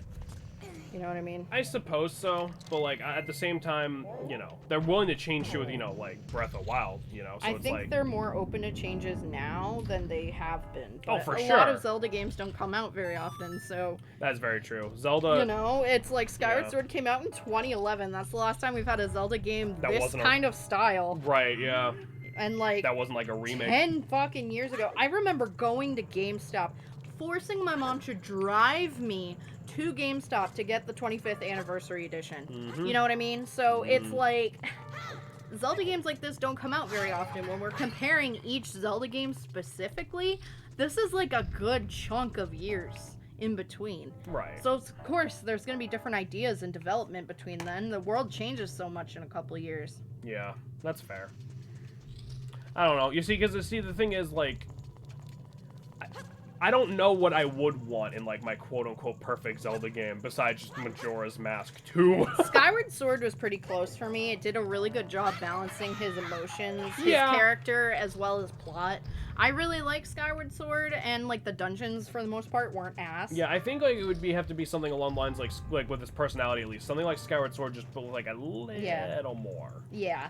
You know what I mean? I suppose so, but, like, at the same time, you know, they're willing to change shit with, you know, like, Breath of Wild, you know, so I it's think like... they're more open to changes now than they have been. Oh, But for a sure. lot of Zelda games don't come out very often, so... That's very true. Zelda... You know, it's like Skyward Yeah. Sword came out in 2011. That's the last time we've had a Zelda game That this wasn't kind of style. Right, yeah. And, like... That wasn't, like, a remake. 10 fucking years ago. I remember going to GameStop, forcing my mom to drive me to GameStop to get the 25th anniversary edition. Mm-hmm. You know what I mean? So it's like... Zelda games like this don't come out very often. When we're comparing each Zelda game specifically, this is like a good chunk of years in between. Right. So, of course, there's going to be different ideas and development between then. The world changes so much in a couple of years. Yeah, that's fair. I don't know. You see, because the thing is, like, I don't know what I would want in, like, my quote-unquote perfect Zelda game besides just Majora's Mask 2. Skyward Sword was pretty close for me. It did a really good job balancing his emotions, his Yeah. character, as well as plot. I really like Skyward Sword, and, like, the dungeons, for the most part, weren't ass. Yeah, I think, like, it would have to be something along the lines, like with his personality at least. Something like Skyward Sword, just put, like, a little more. Yeah.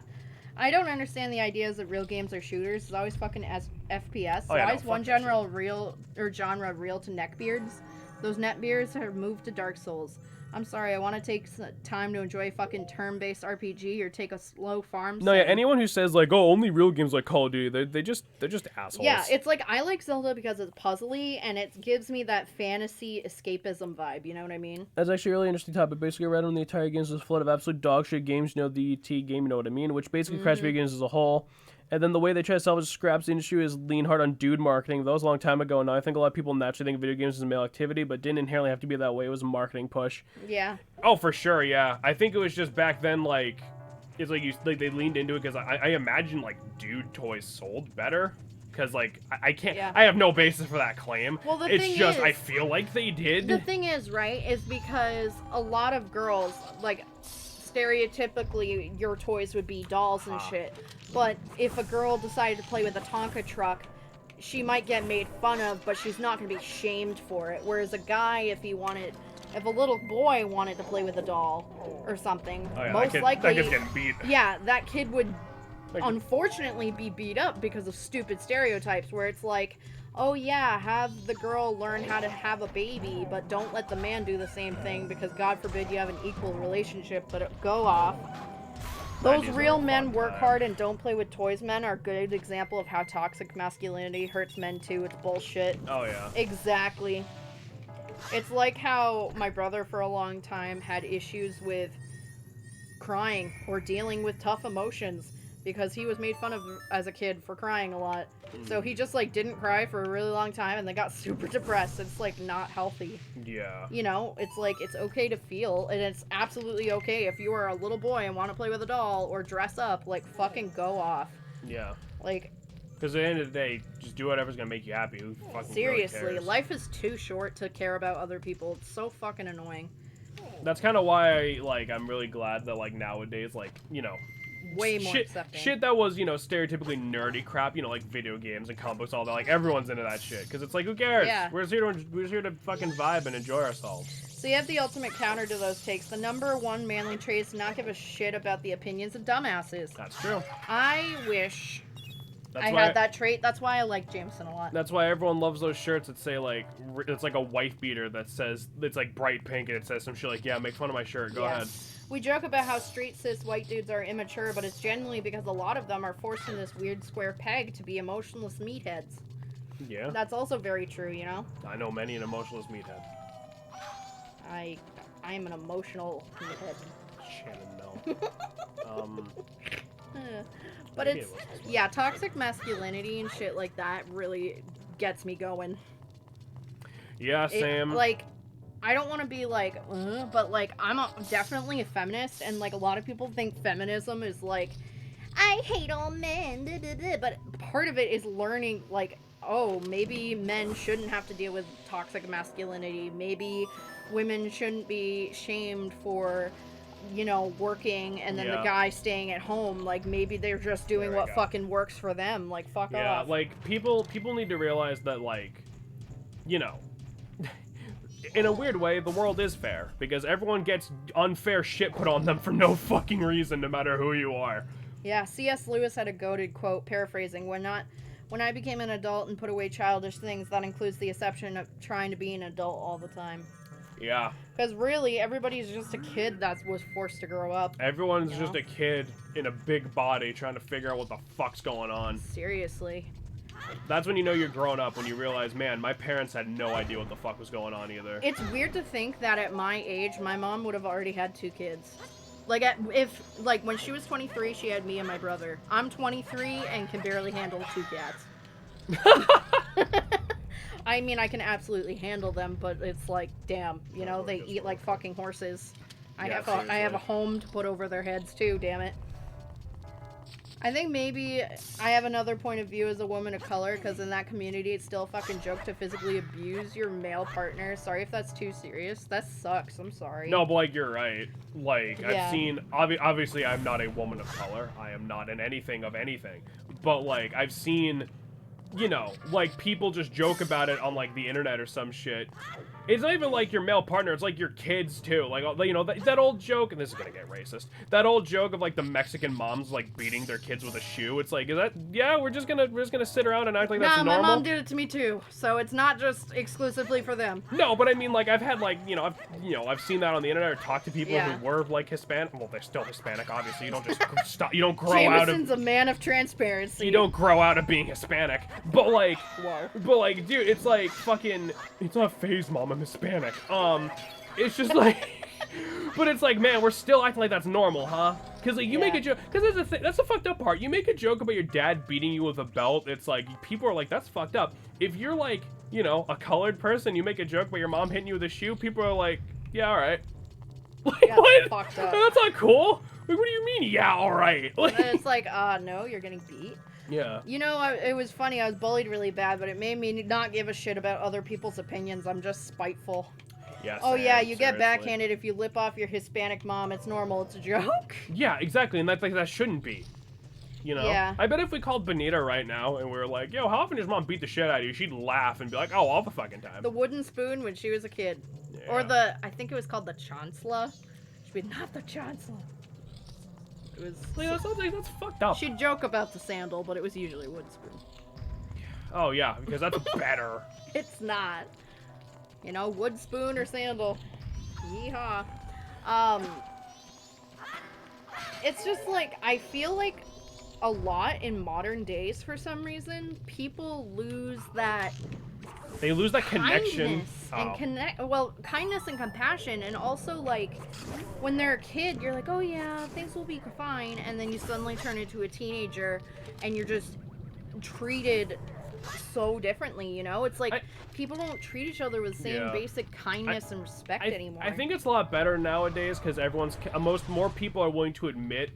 I don't understand the ideas that real games are shooters. It's always fucking FPS. Oh, yeah, Why no, is one fuck that genre real to neckbeards? Those neckbeards have moved to Dark Souls. I'm sorry, I want to take time to enjoy fucking turn-based RPG or take a slow farm No, yeah, sim. anyone who says, like, oh, only real games like Call of Duty, they're just assholes. Yeah, it's like, I like Zelda because it's puzzly, and it gives me that fantasy escapism vibe, you know what I mean? That's actually a really interesting topic. Basically, read on the entire games is a flood of absolute dog shit games, you know, the ET game, you know what I mean, which basically crashed video games as a whole. And then the way they try to salvage scraps the industry is lean hard on dude marketing. That was a long time ago. Now I think a lot of people naturally think video games is a male activity, but didn't inherently have to be that way. It was a marketing push. Yeah. Oh, for sure, yeah. I think it was just back then, like, it's like they leaned into it because I imagine, like, dude toys sold better. Because, like, I can't, Yeah. I have no basis for that claim. Well, the it's thing just, is- I feel like they did. The thing is, right, is because a lot of girls, like, stereotypically, your toys would be dolls and shit. But if a girl decided to play with a Tonka truck, she might get made fun of, but she's not going to be shamed for it. Whereas a guy, if a little boy wanted to play with a doll or something, Oh, yeah, most that likely, kid's getting beat. yeah, that kid would Like- unfortunately be beat up because of stupid stereotypes where it's like, oh yeah, have the girl learn how to have a baby, but don't let the man do the same thing because God forbid you have an equal relationship, but go off. Those 90s real were a men fun work time. hard and don't play with toys men are a good example of how toxic masculinity hurts men too. It's bullshit. Oh, yeah. Exactly. It's like how my brother for a long time had issues with crying or dealing with tough emotions because he was made fun of as a kid for crying a lot. So he just, like, didn't cry for a really long time and then got super depressed. It's, like, not healthy. Yeah. You know, it's like, it's okay to feel, and it's absolutely okay if you are a little boy and want to play with a doll or dress up, like, fucking go off. Yeah. Like... Because at the end of the day, just do whatever's gonna make you happy. Who fucking seriously, really cares? life is too short to care about other people. It's so fucking annoying. That's kind of why, I'm really glad that, nowadays, Way more accepting. Shit that was, stereotypically nerdy crap, like video games and comic books, all that. Like, everyone's into that shit. Because it's like, who cares? Yeah. We're just here to fucking vibe and enjoy ourselves. So you have the ultimate counter to those takes. The number one manly trait is to not give a shit about the opinions of dumbasses. That's true. I wish I why had that trait. That's why I like Jameson a lot. That's why everyone loves those shirts that say, it's like a wife beater that says, it's like bright pink and it says some shit like, yeah, make fun of my shirt, go ahead. We joke about how straight cis white dudes are immature, but it's genuinely because a lot of them are forced in this weird square peg to be emotionless meatheads. Yeah. That's also very true, you know? I know many an emotionless meathead. I am an emotional meathead. Shannon, no. But it's, yeah, toxic masculinity and shit like that really gets me going. Yeah, Sam. I don't want to be but I'm definitely a feminist, and a lot of people think feminism is I hate all men, but part of it is learning oh, maybe men shouldn't have to deal with toxic masculinity. Maybe women shouldn't be shamed for working and then the guy staying at home. Maybe they're just doing what fucking works for them. Fuck off. Yeah, people need to realize that, in a weird way, the world is fair. Because everyone gets unfair shit put on them for no fucking reason, no matter who you are. Yeah, C.S. Lewis had a goated quote, paraphrasing, When I became an adult and put away childish things, that includes the exception of trying to be an adult all the time. Yeah. Because really, everybody's just a kid that was forced to grow up. Everyone's just a kid in a big body trying to figure out what the fuck's going on. Seriously. That's when you know you're grown up, when you realize, man, my parents had no idea what the fuck was going on either. It's weird to think that at my age, my mom would have already had 2 kids. When she was 23, she had me and my brother. I'm 23 and can barely handle 2 cats. I mean, I can absolutely handle them, but it's damn, they eat like fucking horses. I have a home to put over their heads too, damn it. I think maybe I have another point of view as a woman of color, because in that community it's still a fucking joke to physically abuse your male partner. Sorry if that's too serious. That sucks. I'm sorry. No, but you're right. I've seen, obviously I'm not a woman of color. I am not in anything of anything. But I've seen, people just joke about it on the internet or some shit. It's not even your male partner, it's your kids too. That old joke, and this is gonna get racist, that old joke of the Mexican moms beating their kids with a shoe. It's is that, yeah, we're just gonna sit around and act like that's normal? My mom did it to me too, so it's not just exclusively for them. No, but I mean, I've had I've seen that on the internet or talked to people who were Hispanic. Well, they're still Hispanic, obviously. You don't just stop, you don't grow out of... Jameson's a man of transparency. You don't grow out of being Hispanic. But Whoa. But dude, it's fucking, it's not phase, mom, I'm Hispanic. It's just but it's man, we're still acting like that's normal, huh? Because you make a joke, because that's the fucked up part. You make a joke about your dad beating you with a belt, it's people are that's fucked up. If you're a colored person, you make a joke about your mom hitting you with a shoe, people are yeah, alright. What? Fucked up. That's not cool. What do you mean, yeah, alright? And it's no, you're getting beat. Yeah. It was funny, I was bullied really bad, but it made me not give a shit about other people's opinions. I'm just spiteful. Yes, oh yeah, you get backhanded if you lip off your Hispanic mom. It's normal. It's a joke. Yeah, exactly, and that shouldn't be. Yeah. I bet if we called Benita right now and we were yo, how often does mom beat the shit out of you? She'd laugh and be oh, all the fucking time. The wooden spoon when she was a kid. Yeah. Or I think it was called the chancla. She'd be, not the chancla. It was... that's fucked up. She'd joke about the sandal, but it was usually a wooden spoon. Oh yeah, because that's better. It's not. Wood spoon or sandal. Yeehaw. It's just I feel a lot in modern days, for some reason, people lose that They lose that connection. Kindness and compassion, and also like when they're a kid, you're like, oh yeah, things will be fine, and then you suddenly turn into a teenager, and you're just treated so differently. You know, it's like people don't treat each other with the same basic kindness and respect anymore. I think it's a lot better nowadays because everyone's more people are willing to admit.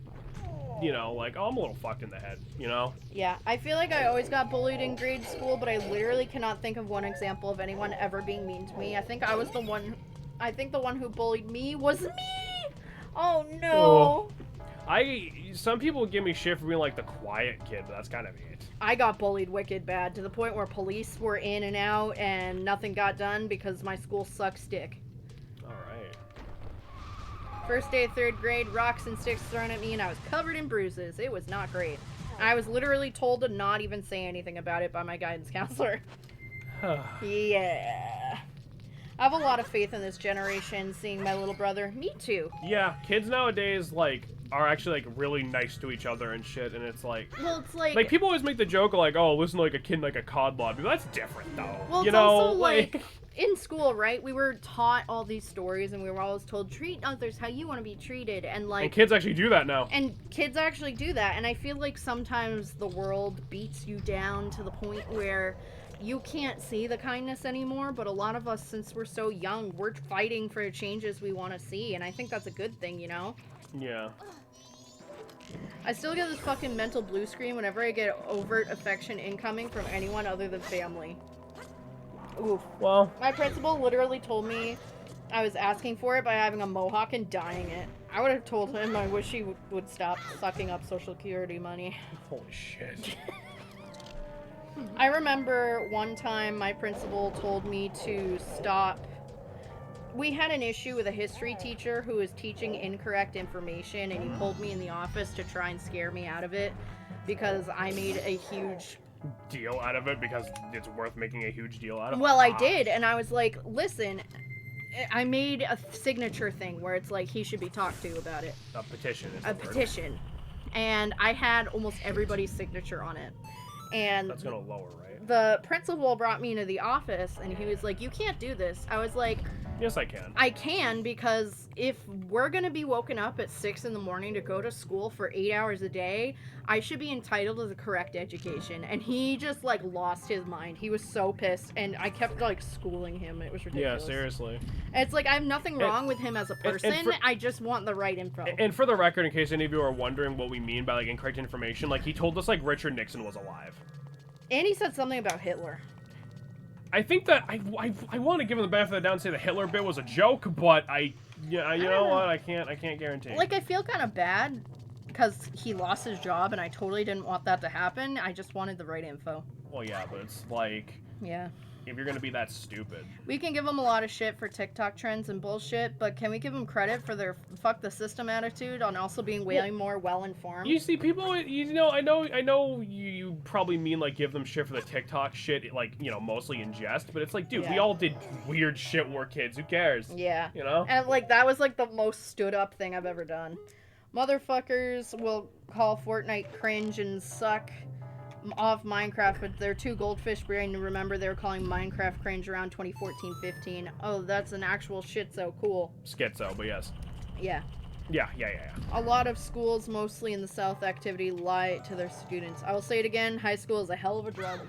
You know, like, oh, I'm a little fucked in the head, you know? Yeah, I feel like I always got bullied in grade school, but I literally cannot think of one example of anyone ever being mean to me. I think the one who bullied me was me! Oh, no! Some people give me shit for being, like, the quiet kid, but that's kind of it. I got bullied wicked bad, to the point where police were in and out, and nothing got done because my school sucks dick. First day of 3rd grade, rocks and sticks thrown at me, and I was covered in bruises. It was not great. I was literally told to not even say anything about it by my guidance counselor. Yeah. I have a lot of faith in this generation, seeing my little brother. Me too. Yeah, kids nowadays, like, are actually, like, really nice to each other and shit, and it's like... Well, it's like... Like, people always make the joke of, like, oh, listen to, like, a kid in, like, a COD lobby. But that's different, though. Well, it's also, like... In school, right, we were taught all these stories, and we were always told, treat others how you want to be treated, and like... And kids actually do that now. And kids actually do that, and I feel like sometimes the world beats you down to the point where you can't see the kindness anymore, but a lot of us, since we're so young, we're fighting for the changes we want to see, and I think that's a good thing, you know? Yeah. I still get this fucking mental blue screen whenever I get overt affection incoming from anyone other than family. Oof. Well, my principal literally told me I was asking for it by having a mohawk and dyeing it. I would have told him I wish he would stop sucking up Social Security money. Holy shit. I remember one time my principal told me to stop. We had an issue with a history teacher who was teaching incorrect information, and he pulled me in the office to try and scare me out of it because I made a huge... deal out of it because it's worth making a huge deal out of it. Well, I did, and I was like, listen, I made a signature thing where it's like he should be talked to about it. A petition. A petition. And I had almost everybody's signature on it. And that's gonna lower, right? The principal brought me into the office, and he was like, you can't do this. I was like... Yes, I can. I can, because if we're going to be woken up at 6 in the morning to go to school for 8 hours a day, I should be entitled to the correct education. And he just, like, lost his mind. He was so pissed, and I kept, like, schooling him. It was ridiculous. Yeah, seriously. It's like, I have nothing wrong with him as a person. I just want the right info. And for the record, in case any of you are wondering what we mean by, like, incorrect information, like, he told us, like, Richard Nixon was alive. And he said something about Hitler. I think that I want to give him the benefit of the doubt and say the Hitler bit was a joke, but you know what? I can't guarantee. Like, I feel kind of bad because he lost his job, and I totally didn't want that to happen. I just wanted the right info. Well, yeah, but it's like, yeah, if you're gonna be that stupid, we can give him a lot of shit for TikTok trends and bullshit, but can we give them credit for their fuck the system attitude on also being way more well informed? You see, people, you know, I know you probably mean like give them shit for the TikTok shit, like, you know, mostly in jest, but it's like, dude, we all did weird shit when we're kids. Who cares? Yeah, you know. And like that was like the most stood up thing I've ever done. Motherfuckers will call Fortnite cringe and suck off Minecraft, but they're too goldfish brain to remember they were calling Minecraft cringe around 2014-15. Oh, that's an actual shitzo. Cool. Schizo, but yes. Yeah. Yeah. A lot of schools, mostly in the South, activity lie to their students. I will say it again, high school is a hell of a drug.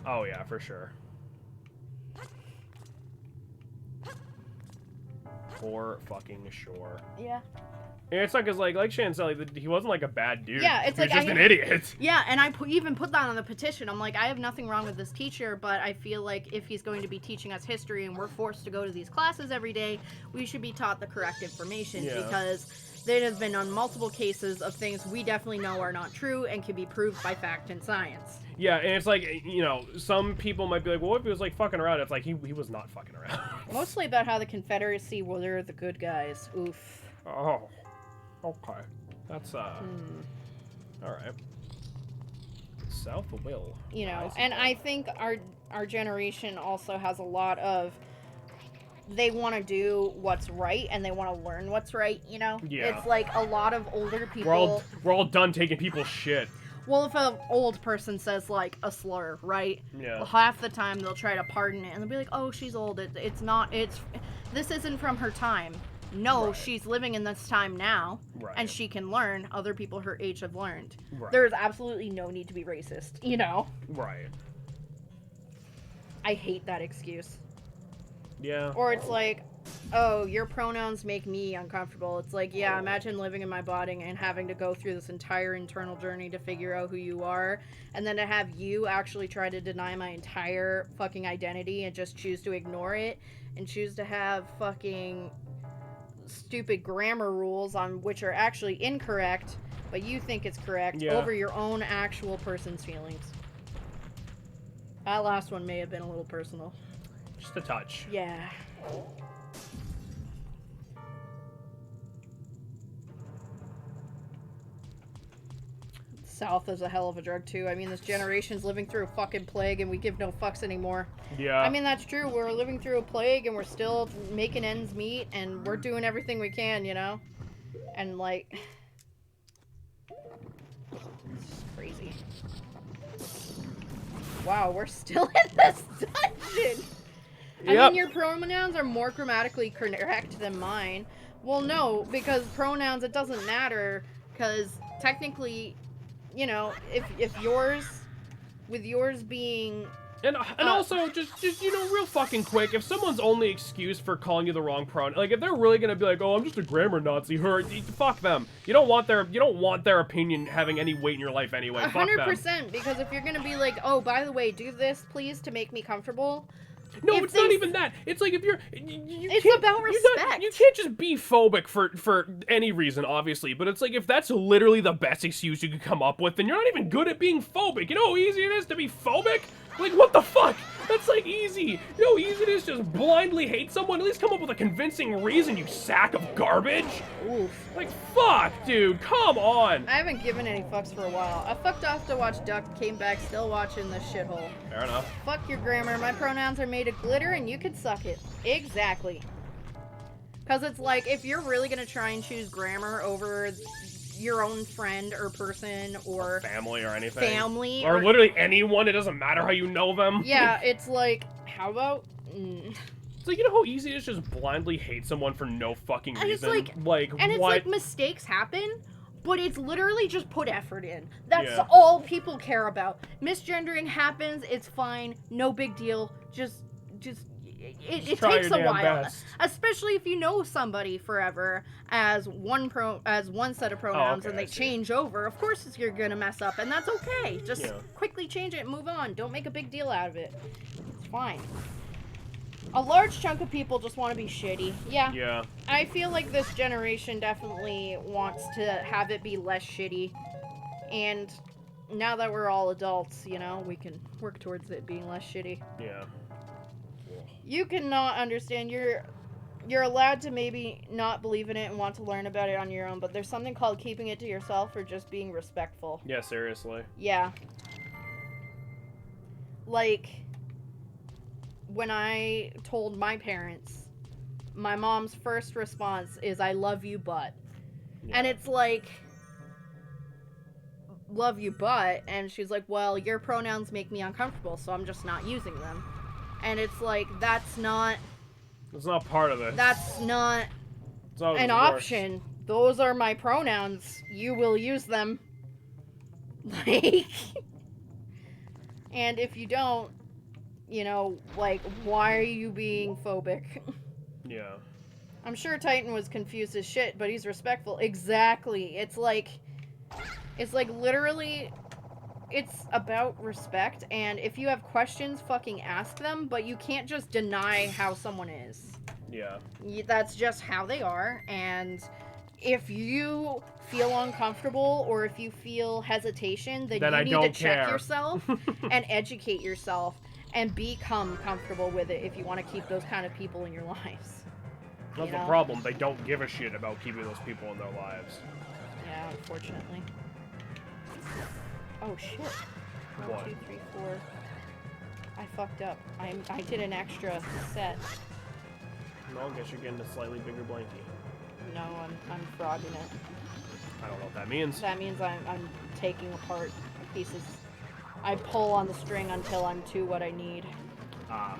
Oh yeah, for sure. For fucking sure. Yeah. And it's not because, like Shan said, like, he wasn't, like, a bad dude. Yeah, it's like... He was just an idiot. Yeah, and I even put that on the petition. I'm like, I have nothing wrong with this teacher, but I feel like if he's going to be teaching us history and we're forced to go to these classes every day, we should be taught the correct information, because there has been on multiple cases of things we definitely know are not true and can be proved by fact and science. Yeah, and it's like, you know, some people might be like, well, what if he was, like, fucking around? It's like, he was not fucking around. Mostly about how the Confederacy were the good guys. Oof. Oh. Okay. That's, alright. South will. You know, and I think our generation also has a lot of, they want to do what's right and they want to learn what's right, you know? Yeah. It's like a lot of older people... We're all done taking people's shit. Well, if an old person says, like, a slur, right? Yeah. Well, half the time they'll try to pardon it, and they'll be like, oh, she's old. This isn't from her time. No, Right. she's living in this time now, Right. and she can learn. Other people her age have learned. Right. There's absolutely no need to be racist, you know? Right. I hate that excuse. Yeah. Or it's like, oh, your pronouns make me uncomfortable. It's like, yeah, imagine living in my body and having to go through this entire internal journey to figure out who you are, and then to have you actually try to deny my entire fucking identity and just choose to ignore it and choose to have fucking stupid grammar rules on which are actually incorrect, but you think it's correct over your own actual person's feelings. That last one may have been a little personal. Just a touch. Yeah. South is a hell of a drug too. I mean, this generation's living through a fucking plague and we give no fucks anymore. Yeah. I mean, that's true. We're living through a plague and we're still making ends meet and we're doing everything we can, you know? And like... it's crazy. Wow, we're still in this dungeon! I mean, your pronouns are more grammatically correct than mine. Well, no, because pronouns, it doesn't matter, because technically, you know, if yours, with yours being... And also, just you know, real fucking quick, if someone's only excuse for calling you the wrong pronoun, like, if they're really gonna be like, oh, I'm just a grammar Nazi, fuck them. You don't want their opinion having any weight in your life anyway. 100%, because if you're gonna be like, oh, by the way, do this, please, to make me comfortable... No, it's not even that. It's like if you're... It's about respect. You can't just be phobic for any reason, obviously, but it's like if that's literally the best excuse you could come up with, then you're not even good at being phobic. You know how easy it is to be phobic? Like, what the fuck? That's like easy. You know how easy it is to just blindly hate someone? At least come up with a convincing reason, you sack of garbage. Oof. Like, fuck, dude, come on. I haven't given any fucks for a while. I fucked off to watch Duck, came back still watching this shithole. Fair enough. Fuck your grammar. My pronouns are made of glitter and you can suck it. Exactly. Because it's like, if you're really going to try and choose grammar over your own friend or person or family or anything. Family. Or literally anyone, it doesn't matter how you know them. Yeah, it's like, how about... It's like, you know how easy it is to just blindly hate someone for no fucking reason? It's like mistakes happen, but it's literally just put effort in. That's all people care about. Misgendering happens, it's fine, no big deal. It takes a while, especially if you know somebody forever as one set of pronouns and they change over. Of course, you're gonna mess up, and that's okay. Just quickly change it and move on. Don't make a big deal out of it. It's fine. A large chunk of people just want to be shitty. Yeah. I feel like this generation definitely wants to have it be less shitty, and now that we're all adults, you know, we can work towards it being less shitty. Yeah. You cannot understand. You're allowed to maybe not believe in it and want to learn about it on your own, but there's something called keeping it to yourself or just being respectful. Yeah, seriously. Yeah. Like, when I told my parents, my mom's first response is, I love you, but. Yeah. And it's like, love you, but. And she's like, well, your pronouns make me uncomfortable, so I'm just not using them. And it's like, that's not... It's not part of it. That's not an option. Those are my pronouns. You will use them. Like... And if you don't, you know, like, why are you being phobic? Yeah. I'm sure Titan was confused as shit, but he's respectful. Exactly. It's like literally... It's about respect, and if you have questions, fucking ask them, but you can't just deny how someone is. Yeah. That's just how they are, and if you feel uncomfortable or if you feel hesitation, then you need to check yourself and educate yourself and become comfortable with it if you want to keep those kind of people in your lives. That's the problem. They don't give a shit about keeping those people in their lives. Yeah, unfortunately. Oh shit. What? 1, 2, 3, 4. I fucked up. I did an extra set. No, I guess you're getting a slightly bigger blankie. No, I'm frogging it. I don't know what that means. That means I'm taking apart pieces. I pull on the string until I'm to what I need. Ah.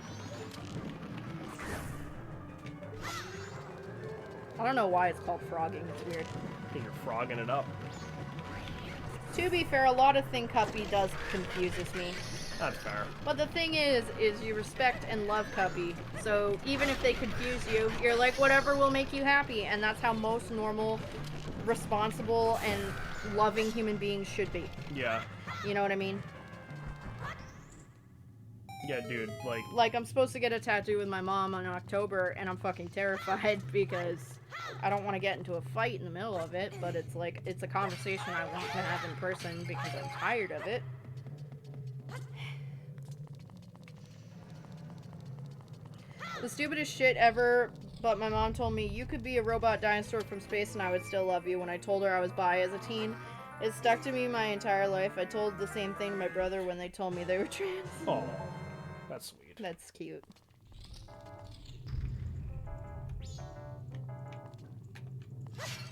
I don't know why it's called frogging. It's weird. I think you're frogging it up. To be fair, a lot of thing Cuppy does confuses me. That's fair. But the thing is you respect and love Cuppy. So even if they confuse you, you're like, whatever will make you happy. And that's how most normal, responsible, and loving human beings should be. Yeah. You know what I mean? Yeah, dude, like... Like, I'm supposed to get a tattoo with my mom in October, and I'm fucking terrified because I don't want to get into a fight in the middle of it, but it's like, it's a conversation I want to have in person because I'm tired of it. The stupidest shit ever, but my mom told me, you could be a robot dinosaur from space and I would still love you when I told her I was bi as a teen. It stuck to me my entire life. I told the same thing to my brother when they told me they were trans. Oh, that's sweet. That's cute.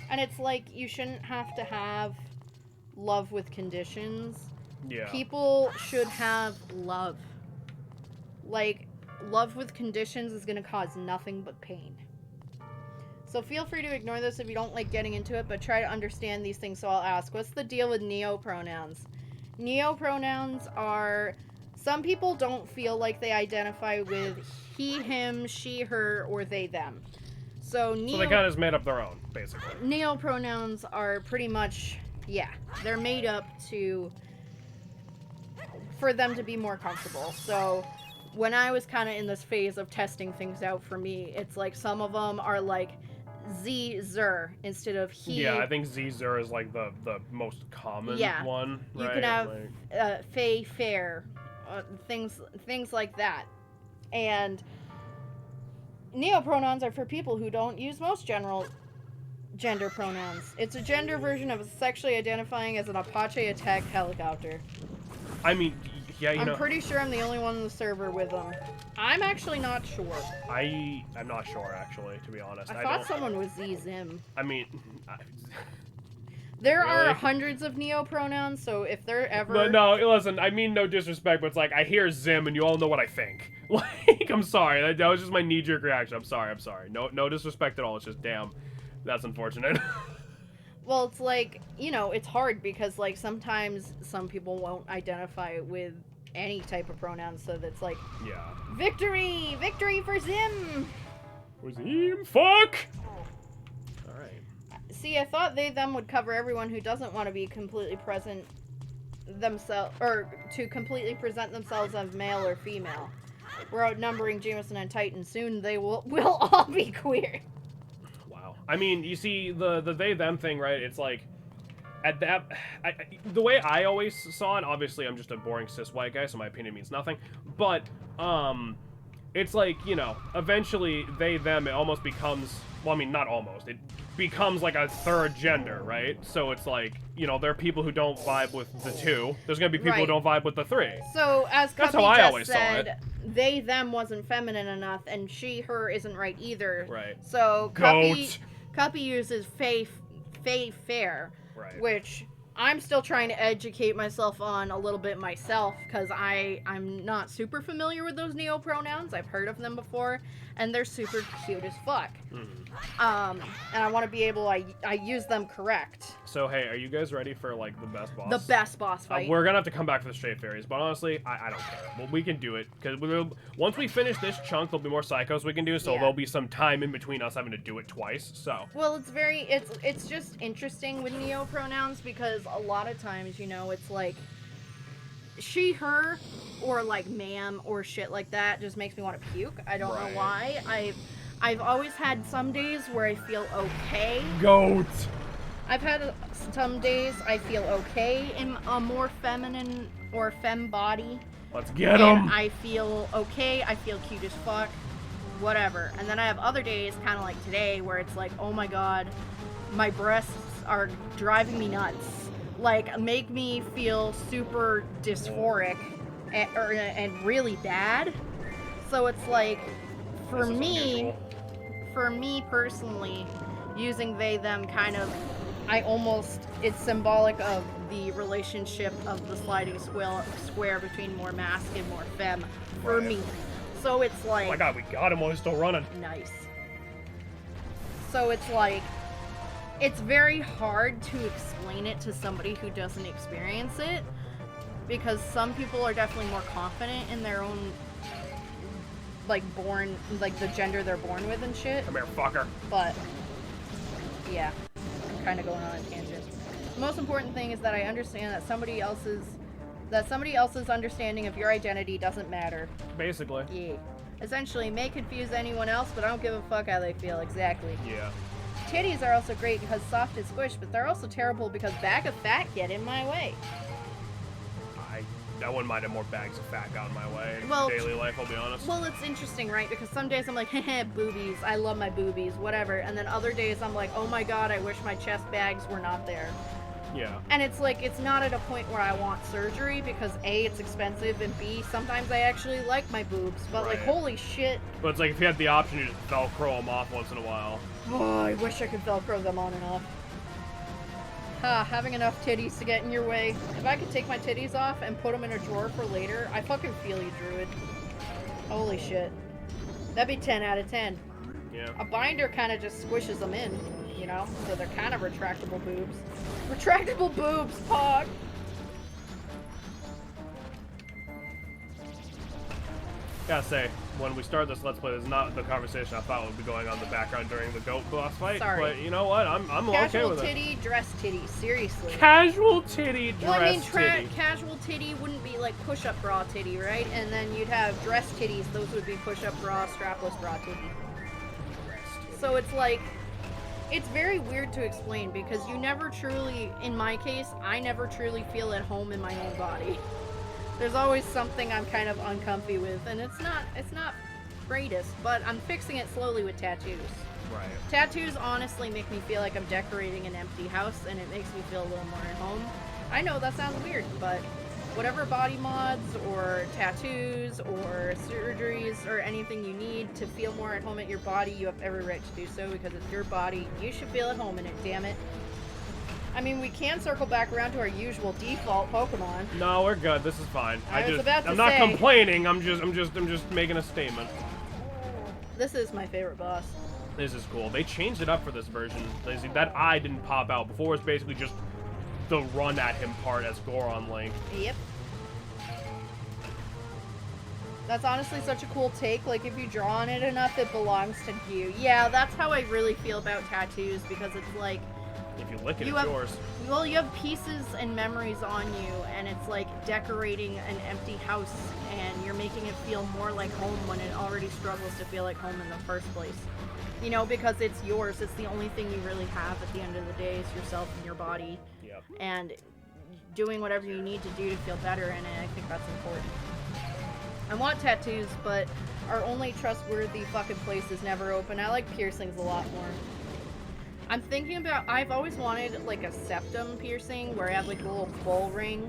And it's like, you shouldn't have to have love with conditions. Yeah. People should have love. Like, love with conditions is going to cause nothing but pain. So feel free to ignore this if you don't like getting into it, but try to understand these things. So I'll ask, what's the deal with neopronouns? Neopronouns are... Some people don't feel like they identify with he, him, she, her, or they, them. So they kind of just made up their own, basically. Neopronouns are pretty much, yeah, they're made up for them to be more comfortable. So when I was kind of in this phase of testing things out for me, it's like some of them are like Z, Zer instead of he. Yeah, I think Z, Zer is like the most common one, right? You can have Fey, Fair, things like that. And neopronouns are for people who don't use most general gender pronouns. It's a gender version of sexually identifying as an Apache attack helicopter. I mean, yeah, I'm pretty sure I'm the only one on the server with them. I'm actually not sure. I'm not sure, actually, to be honest. I thought someone was Z-Zim. I mean... There really? are hundreds of neopronouns, so if they're ever... No, listen, I mean no disrespect, but it's like, I hear Zim and you all know what I think. Like, I'm sorry, that was just my knee-jerk reaction. I'm sorry. No disrespect at all, it's just, damn, that's unfortunate. Well, it's like, you know, it's hard because, like, sometimes some people won't identify with any type of pronoun, so that's like, yeah. Victory for Zim! For Zim? Fuck! See, I thought they, them would cover everyone who doesn't want to be completely present themselves, or to completely present themselves as male or female. We're outnumbering Jameson and Titan. Soon they will all be queer. Wow. I mean, you see, the they, them thing, right? It's like, at that, the way I always saw it, obviously I'm just a boring cis white guy, so my opinion means nothing, but, it's like, you know, eventually they, them, it almost becomes, well, I mean, not almost, it becomes like a third gender, right? So it's like, you know, there are people who don't vibe with the two. There's gonna be people who don't vibe with the three. So as that's Cuppy how I just always said, saw it. They, them wasn't feminine enough, and she, her isn't right either. Right. So Cuppy uses Fae, Fair, right. Which I'm still trying to educate myself on a little bit myself, because I'm not super familiar with those neopronouns. I've heard of them before, and they're super cute as fuck. And I want to be able, I use them correct. So, hey, are you guys ready for, like, the best boss? The best boss fight. We're gonna have to come back for the straight fairies, but honestly, I don't care. Well, we can do it, because once we finish this chunk, there'll be more psychos we can do, so there'll be some time in between us having to do it twice, so. Well, it's just interesting with neopronouns, because a lot of times, you know, it's like, she, her, or like ma'am, or shit like that just makes me want to puke. I don't know why. I've always had some days where I feel okay. Goat! I've had some days I feel okay in a more feminine or femme body. Let's get them! I feel okay, I feel cute as fuck, whatever. And then I have other days, kind of like today, where it's like, oh my god, my breasts are driving me nuts. Like, make me feel super dysphoric and really bad. So it's like, for me personally, using they, them kind of it's symbolic of the relationship of the sliding square between more mask and more femme for me. So it's like... Oh my god, we got him while he's still running. Nice. So it's like... It's very hard to explain it to somebody who doesn't experience it, because some people are definitely more confident in their own, like, the gender they're born with and shit. Come here, fucker. But, yeah, I'm kind of going on a tangent. The most important thing is that I understand that somebody else's understanding of your identity doesn't matter. Basically. Yeah. Essentially, may confuse anyone else, but I don't give a fuck how they feel, exactly. Yeah. Titties are also great because soft and squish, but they're also terrible because bag of fat get in my way. I wouldn't mind if more bags of fat got in my way in Well, daily life, I'll be honest. Well, it's interesting, right? Because some days I'm like, heh, boobies, I love my boobies, whatever. And then other days I'm like, oh my god, I wish my chest bags were not there. Yeah. And it's like, it's not at a point where I want surgery because A, it's expensive, and B, sometimes I actually like my boobs. But like, holy shit. But it's like, if you had the option, you just Velcro them off once in a while. Oh, I wish I could Velcro them on and off. Having enough titties to get in your way. If I could take my titties off and put them in a drawer for later, I fucking feel you, Druid. Holy shit. That'd be 10 out of 10. Yeah. A binder kind of just squishes them in, you know? So they're kind of retractable boobs. Retractable boobs, Pog! Gotta say, when we started this Let's Play, this is not the conversation I thought would be going on in the background during the goat boss fight. Sorry. But you know what? I'm okay with it. Casual titty, dress titty, seriously. Casual titty, dress well, I mean, titty. casual titty wouldn't be like push-up bra titty, right? And then you'd have dress titties. Those would be push-up bra, strapless bra titty. So it's like, it's very weird to explain because you never truly, in my case, I never truly feel at home in my own body. There's always something I'm kind of uncomfy with, and it's not greatest, but I'm fixing it slowly with tattoos. Right. Tattoos honestly make me feel like I'm decorating an empty house, and it makes me feel a little more at home. I know that sounds weird, but whatever body mods or tattoos or surgeries or anything you need to feel more at home at your body, you have every right to do so because it's your body. You should feel at home in it, damn it. I mean, we can circle back around to our usual default Pokemon. No, we're good. This is fine. I'm not say, complaining. I'm just making a statement. This is my favorite boss. This is cool. They changed it up for this version. That eye didn't pop out. Before it was basically just the run at him part as Goron Link. Yep. That's honestly such a cool take. Like, if you draw on it enough, it belongs to you. Yeah, that's how I really feel about tattoos, because it's like... If you lick it, it's yours. Well, you have pieces and memories on you, and it's like decorating an empty house, and you're making it feel more like home when it already struggles to feel like home in the first place. You know, because it's yours. It's the only thing you really have at the end of the day is yourself and your body. Yep. And doing whatever you need to do to feel better in it, I think that's important. I want tattoos, but our only trustworthy fucking place is never open. I like piercings a lot more. I'm thinking about, I've always wanted like a septum piercing where I have like a little bull ring,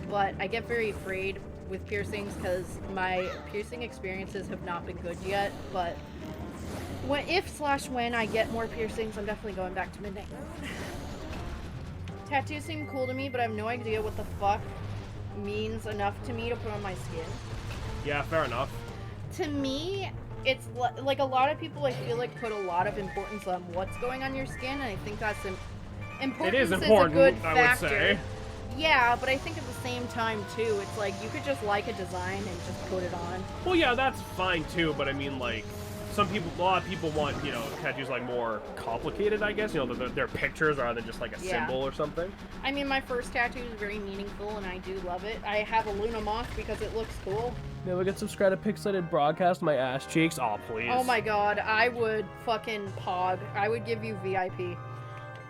but I get very afraid with piercings because my piercing experiences have not been good yet, but when I get more piercings, I'm definitely going back to Midnight Road. Tattoos seem cool to me, but I have no idea what the fuck means enough to me to put on my skin. Yeah, fair enough. To me, it's like a lot of people I feel like put a lot of importance on what's going on your skin, and I think that's important. It is important, a good I factor. would say. Yeah, but I think at the same time too, it's like you could just like a design and just put it on. Well, yeah, that's fine too, but I mean, like, a lot of people want, you know, tattoos like more complicated, I guess. You know, they're pictures rather than just like a symbol or something. I mean, my first tattoo is very meaningful, and I do love it. I have a Luna moth because it looks cool. Yeah, we get subscribe to Pixelated Broadcast, my ass cheeks. Oh, please. Oh my god, I would fucking pog. I would give you VIP.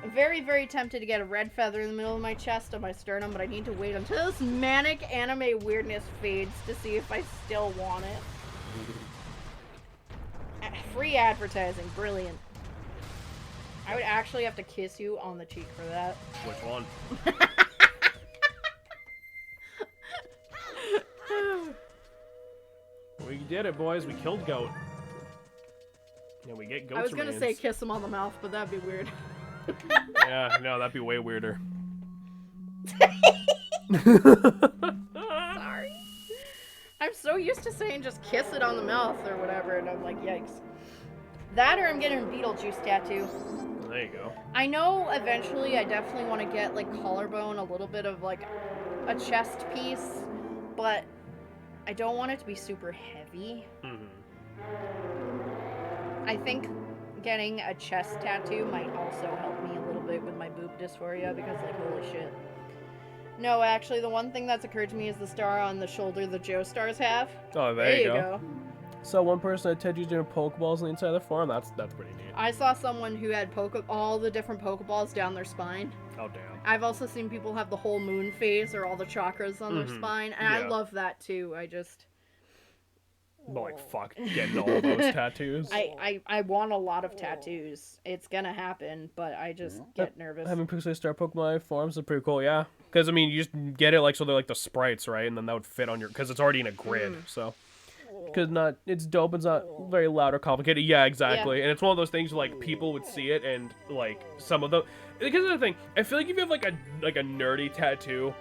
I'm very, very tempted to get a red feather in the middle of my chest on my sternum, but I need to wait until this manic anime weirdness fades to see if I still want it. Free advertising, brilliant. I would actually have to kiss you on the cheek for that. Which one? We did it, boys. We killed Goat. Yeah, we get Goat's I was gonna remains. say kiss him on the mouth, but that'd be weird. Yeah, no, that'd be way weirder. Sorry. I'm so used to saying just kiss it on the mouth or whatever, and I'm like, yikes. That or I'm getting a Beetlejuice tattoo. There you go. I know eventually I definitely want to get like collarbone, a little bit of like a chest piece, but I don't want it to be super heavy. I think getting a chest tattoo might also help me a little bit with my boob dysphoria because like holy shit. No, actually the one thing that's occurred to me is the star on the shoulder the Joe stars have. Oh, there you go. So one person had tattoos doing Pokeballs on the inside of their forearm. That's pretty neat. I saw someone who had all the different Pokeballs down their spine. Oh, damn. I've also seen people have the whole moon phase or all the chakras on their spine, and I love that too. I just... But like, fuck, getting all those tattoos. I want a lot of tattoos. It's gonna happen, but I just get nervous. Having Pixie Star Pokemon forms is pretty cool, yeah. Because, I mean, you just get it like so they're like the sprites, right? And then that would fit on your... Because it's already in a grid, so... Because it's dope, it's not very loud or complicated. Yeah, exactly. And it's one of those things where, like, people would see it and, like, some of the... Because of the thing, I feel like if you have, like a nerdy tattoo,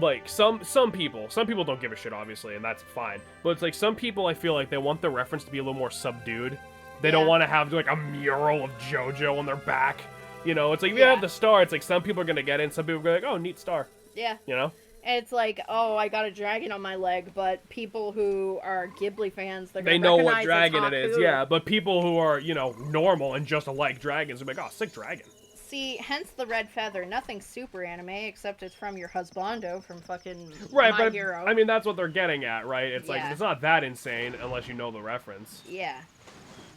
like, some people don't give a shit, obviously, and that's fine. But it's like, some people, I feel like they want the reference to be a little more subdued. They don't want to have, like, a mural of JoJo on their back. You know, it's like, if you have the star, it's like, some people are going to get it, and some people are going to be like, oh, neat star. Yeah. You know? It's like, oh, I got a dragon on my leg, but people who are Ghibli fans, they know what dragon it is, yeah. But people who are, you know, normal and just like dragons are like, oh, sick dragon. See, hence the red feather. Nothing super anime, except it's from your husbando from fucking My but Hero. I mean, that's what they're getting at, right? It's like, it's not that insane unless you know the reference. Yeah.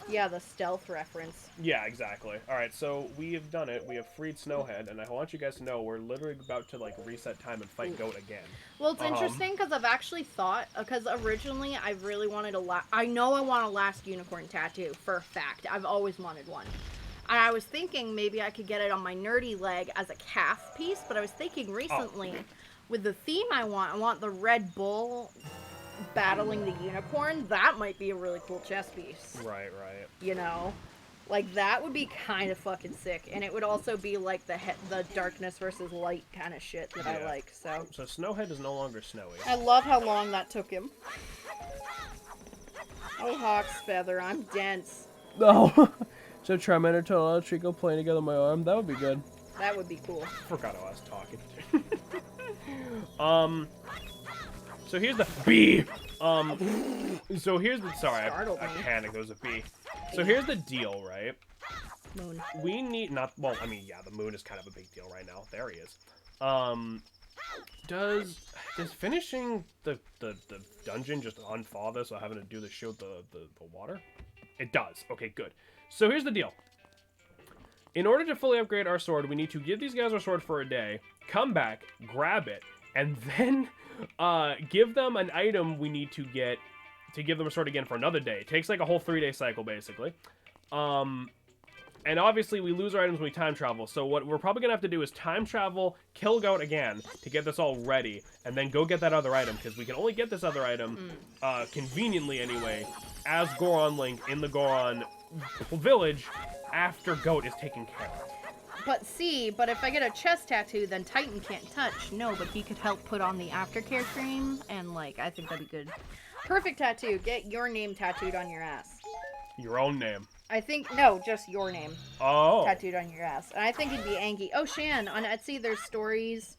Yeah, the stealth reference. Yeah, exactly. Alright, so we have done it. We have freed Snowhead, and I want you guys to know we're literally about to, like, reset time and fight Goat again. Well, it's interesting because I've actually thought, because originally I really wanted I know I want a last unicorn tattoo, for a fact. I've always wanted one. And I was thinking maybe I could get it on my nerdy leg as a calf piece, but I was thinking recently, with the theme I want the Red Bull battling the unicorn, that might be a really cool chess piece. Right. You know? Like, that would be kind of fucking sick. And it would also be, like, the darkness versus light kind of shit that I like, so... So Snowhead is no longer snowy. I love how long that took him. Oh, Hawk's Feather, I'm dense. No! So Charmander and Trico playing together on my arm, that would be good. That would be cool. I forgot I was talking. So here's the bee. So here's the I panicked. There was a bee. So here's the deal, right? Moon. We need the moon is kind of a big deal right now. There he is. Does finishing the dungeon just unthaw this or having to do the shit with the water? It does. Okay, good. So here's the deal. In order to fully upgrade our sword, we need to give these guys our sword for a day, come back, grab it, and then give them an item we need to get to give them a sword again for another day. It takes like a whole 3-day cycle, basically. And obviously, we lose our items when we time travel, so what we're probably going to have to do is time travel, kill Goat again, to get this all ready, and then go get that other item, because we can only get this other item, conveniently anyway, as Goron Link in the Goron village, after Goat is taken care of. But if I get a chest tattoo, then Titan can't touch. No, but he could help put on the aftercare cream, and, like, I think that'd be good. Perfect tattoo. Get your name tattooed on your ass. Your own name. I think, no, just your name. Oh. Tattooed on your ass. And I think it'd be Angie. Oh, Shan, on Etsy, there's stores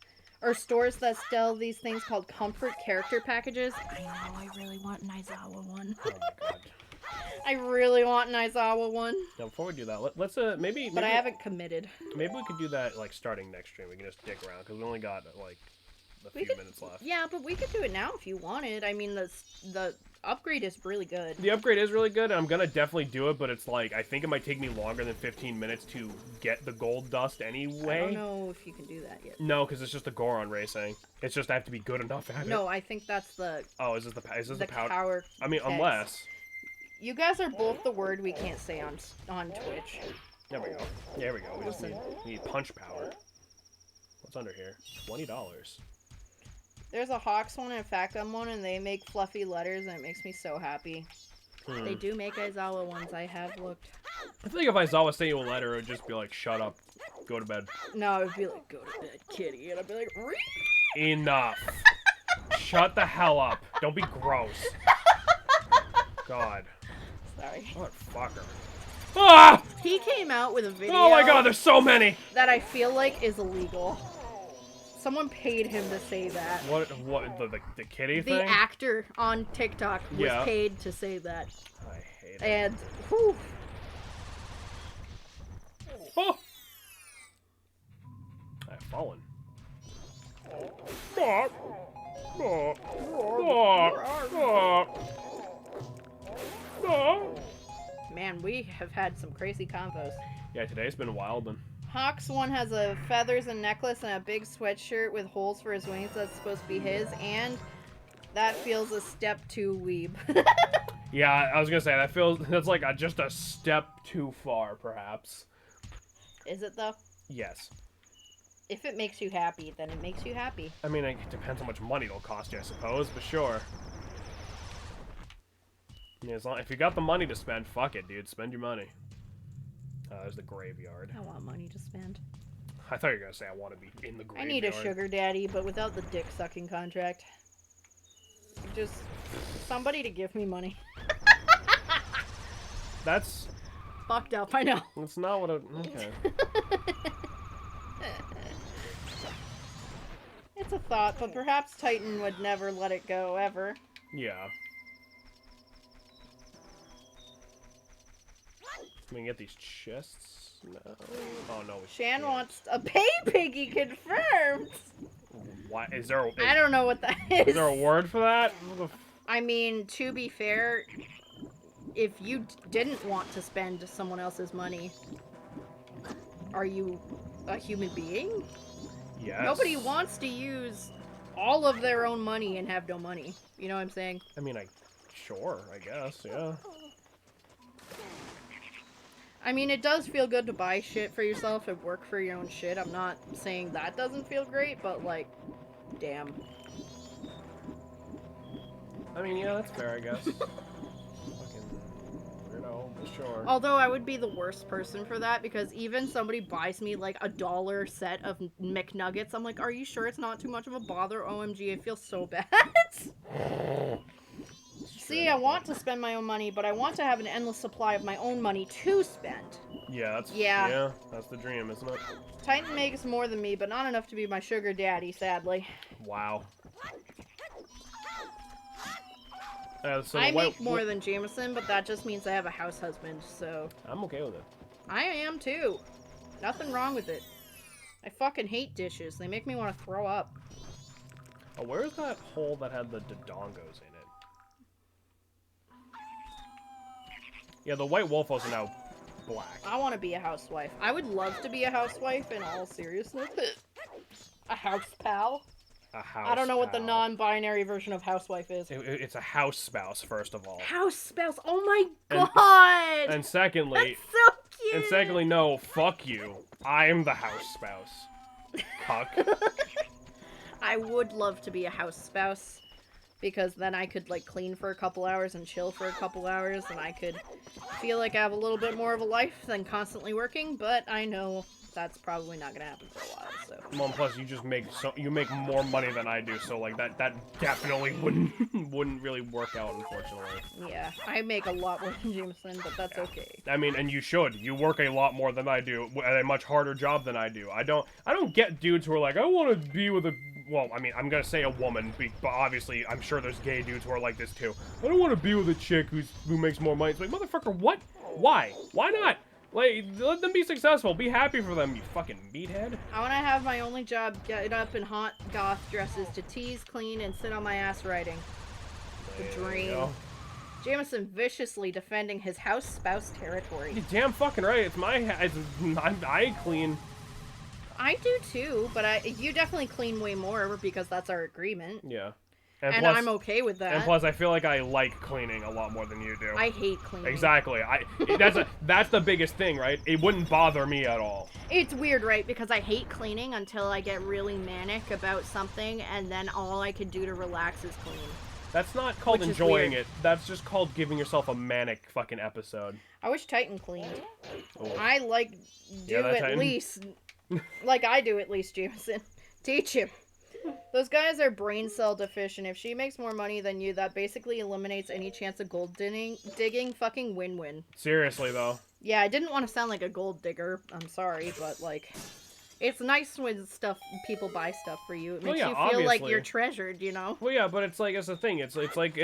that sell these things called comfort character packages. I know, I really want an Aizawa one. Oh my god. I really want an Aizawa one. Now, before we do that, let's maybe... But I haven't committed. Maybe we could do that, like, starting next stream. We can just dick around, because we only got, like, a few minutes left. Yeah, but we could do it now if you wanted. I mean, the upgrade is really good. The upgrade is really good, and I'm gonna definitely do it, but it's like, I think it might take me longer than 15 minutes to get the gold dust anyway. I don't know if you can do that yet. No, because it's just the Goron racing. It's just I have to be good enough at it. No, I think that's the... Oh, is this the powder? Power I mean, unless... You guys are both the word we can't say on Twitch. There we go. There we go. We just need punch power. What's under here? $20. There's a Hawks one and a Factum one, and they make fluffy letters, and it makes me so happy. They do make Aizawa ones. I have looked. I feel like if Aizawa sent you a letter, it would just be like, shut up. go to bed. No, it would be like, go to bed, kitty. And I'd be like, Ree! Enough. Shut the hell up. Don't be gross. God. Sorry. Motherfucker. Ah! He came out with a video. Oh my god, there's so many! That I feel like is illegal. Someone paid him to say that. What, the kitty thing? The actor on TikTok was paid to say that. I hate it. And, whew. Oh! I've fallen. Oh. Oh. Oh. Oh. Man, we have had some crazy combos. Yeah, today's been wild then. Hawks one has a feathers and necklace and a big sweatshirt with holes for his wings that's supposed to be his, and that feels a step too weeb. Yeah, I was gonna say, that's like just a step too far, perhaps. Is it though? Yes. If it makes you happy, then it makes you happy. I mean, it depends how much money it'll cost you, I suppose, but sure. Yeah, as long, if you got the money to spend, fuck it, dude. Spend your money. There's the graveyard. I want money to spend. I thought you were gonna say I want to be in the graveyard. I need a sugar daddy, but without the dick sucking contract. Just somebody to give me money. That's fucked up, I know. That's not what okay. It's a thought, but perhaps Titan would never let it go, ever. Yeah. Can we get these chests? No. Oh no. Shan wants a pay piggy confirmed. What is there? I don't know what that is. Is there a word for that? I mean, to be fair, if you didn't want to spend someone else's money, are you a human being? Yes. Nobody wants to use all of their own money and have no money. You know what I'm saying? I mean, sure, I guess, yeah. I mean, it does feel good to buy shit for yourself and work for your own shit. I'm not saying that doesn't feel great, but, like, damn. I mean, yeah, that's fair, I guess. Fucking weirdo, but sure. Although I would be the worst person for that, because even somebody buys me, like, $1 set of McNuggets, I'm like, are you sure it's not too much of a bother? OMG, I feel so bad. See, I want to spend my own money, but I want to have an endless supply of my own money to spend. Yeah, that's the dream, isn't it? Titan makes more than me, but not enough to be my sugar daddy, sadly. Wow. So I make more than Jameson, but that just means I have a house husband, so... I'm okay with it. I am, too. Nothing wrong with it. I fucking hate dishes. They make me want to throw up. Oh, where's that hole that had the dodongos in it? Yeah, the white wolfos are now black. I want to be a housewife. I would love to be a housewife, in all seriousness. A house pal? A house I don't know pal. what the non-binary version of housewife is. It's a house spouse, first of all. House spouse? Oh my god! And secondly... That's so cute! And secondly, no, fuck you. I'm the house spouse. Cuck. I would love to be a house spouse. Because then I could, like, clean for a couple hours and chill for a couple hours, and I could feel like I have a little bit more of a life than constantly working, but I know that's probably not gonna happen for a while, so... Well, plus, you make more money than I do, so, like, that definitely wouldn't really work out, unfortunately. Yeah, I make a lot more than Jameson, but that's okay. I mean, and you should. You work a lot more than I do, at a much harder job than I do. I don't get dudes who are like, I want to be with a... Well, I mean, I'm gonna say a woman, but obviously, I'm sure there's gay dudes who are like this, too. I don't want to be with a chick who makes more money. It's like, motherfucker, what? Why? Why not? Like, let them be successful. Be happy for them, you fucking meathead. I want to have my only job get up in hot goth dresses to tease, clean, and sit on my ass writing. The dream. Jameson viciously defending his house spouse territory. You're damn fucking right. It's I clean. I do too, but you definitely clean way more because that's our agreement. Yeah. And plus, I'm okay with that. And plus, I feel like I like cleaning a lot more than you do. I hate cleaning. Exactly. That's the biggest thing, right? It wouldn't bother me at all. It's weird, right? Because I hate cleaning until I get really manic about something, and then all I can do to relax is clean. That's not called enjoying it. That's just called giving yourself a manic fucking episode. I wish Titan cleaned. Oh. I like do at least Like I do, at least, Jameson. Teach him. Those guys are brain cell deficient. If she makes more money than you, that basically eliminates any chance of gold digging. Fucking win-win. Seriously, though. Yeah, I didn't want to sound like a gold digger. I'm sorry, but, like... It's nice when people buy stuff for you. It makes you feel like you're treasured, you know? Well, yeah, but it's like, it's the thing. It's like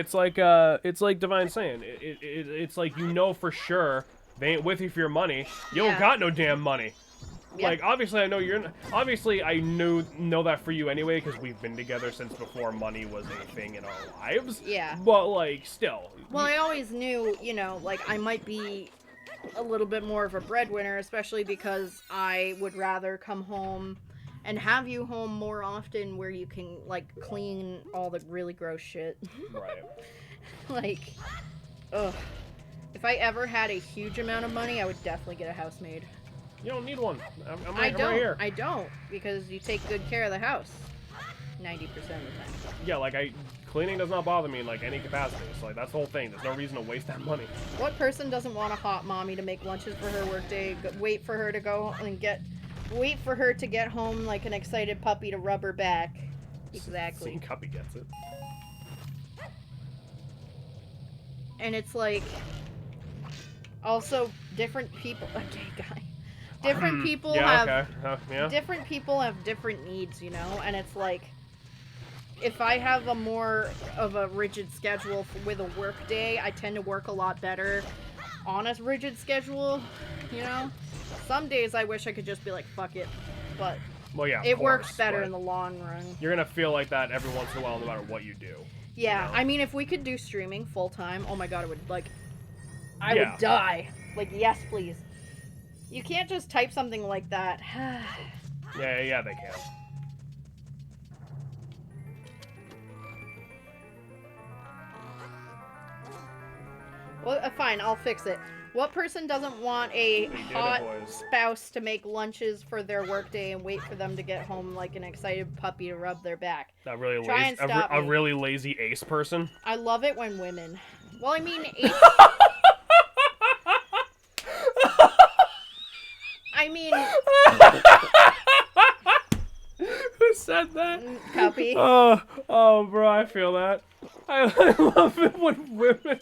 Divine saying. It's like, you know for sure they ain't with you for your money. You don't got no damn money. Yep. Like, obviously, I know obviously, I know that for you anyway, because we've been together since before money was a thing in our lives. Yeah. But, like, still. Well, I always knew, you know, like, I might be a little bit more of a breadwinner, especially because I would rather come home and have you home more often where you can, like, clean all the really gross shit. Right. Like, ugh. If I ever had a huge amount of money, I would definitely get a housemaid. You don't need one. I'm right here. I don't, because you take good care of the house 90% of the time. Yeah, like, cleaning does not bother me in, like, any capacity. So, like, that's the whole thing. There's no reason to waste that money. What person doesn't want a hot mommy to make lunches for her workday, wait for her to go and wait for her to get home like an excited puppy to rub her back? Exactly. Cuppy gets it. And it's like, also, different people, a gay guy. Different people different people have different needs, you know? And it's like, if I have a more of a rigid schedule with a work day, I tend to work a lot better on a rigid schedule, you know? Some days I wish I could just be like, fuck it. But well, yeah, it works better in the long run. You're gonna feel like that every once in a while, no matter what you do. Yeah, you know? I mean, if we could do streaming full time, oh my god, it would, like, I would die. Like, yes, please. You can't just type something like that. yeah, they can. Well, fine, I'll fix it. What person doesn't want a hot spouse to make lunches for their workday and wait for them to get home like an excited puppy to rub their back? A really lazy ace person? I love it when women... Well, I mean, ace... I mean... Who said that? Puppy. Oh, bro, I feel that. I love it when women...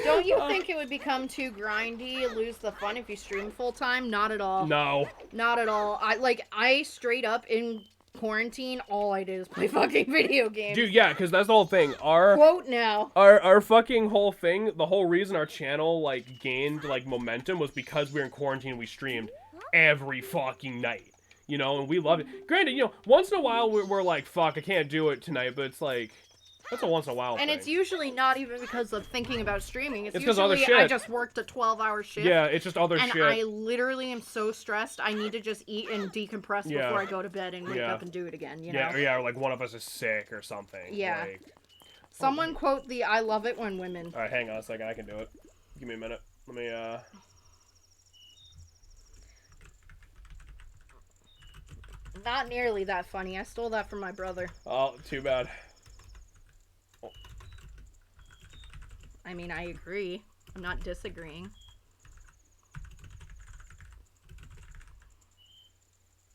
Don't you think it would become too grindy, lose the fun if you stream full time? Not at all. No. Not at all. I straight up in quarantine, all I did is play fucking video games. Dude, yeah, because that's the whole thing. Quote now. Our fucking whole thing, the whole reason our channel, like, gained, like, momentum was because we were in quarantine and we streamed every fucking night. You know, and we love it. Granted, you know, once in a while we're like, fuck, I can't do it tonight, but it's like... That's a once in a while thing. And it's usually not even because of thinking about streaming. It's because other usually shit. I just worked a 12-hour shift. Yeah, it's just other shit. And I literally am so stressed, I need to just eat and decompress before I go to bed and wake up and do it again, you know? Yeah, or like one of us is sick or something. Yeah. Like, someone quote the I love it when women. Alright, hang on a second, I can do it. Give me a minute. Let me, Not nearly that funny. I stole that from my brother. Oh, too bad. I mean, I agree. I'm not disagreeing.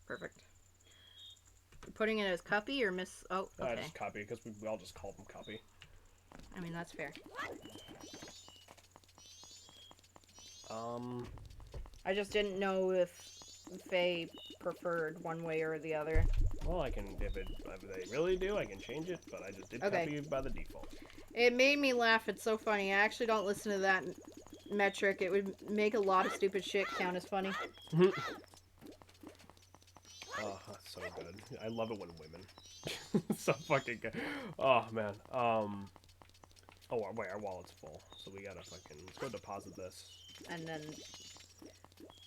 Perfect. You're putting it as Cuppy or Miss... Oh, okay. Just Cuppy, because we all just call them Cuppy. I mean, that's fair. I just didn't know if Faye preferred one way or the other. Well, I can, if they really do, I can change it, but I just did Cuppy by the default. It made me laugh. It's so funny. I actually don't listen to that metric. It would make a lot of stupid shit count as funny. Oh, that's so good. I love it when women. So fucking good. Oh, man. Oh, wait, our wallet's full. So we gotta fucking... Let's go deposit this. And then...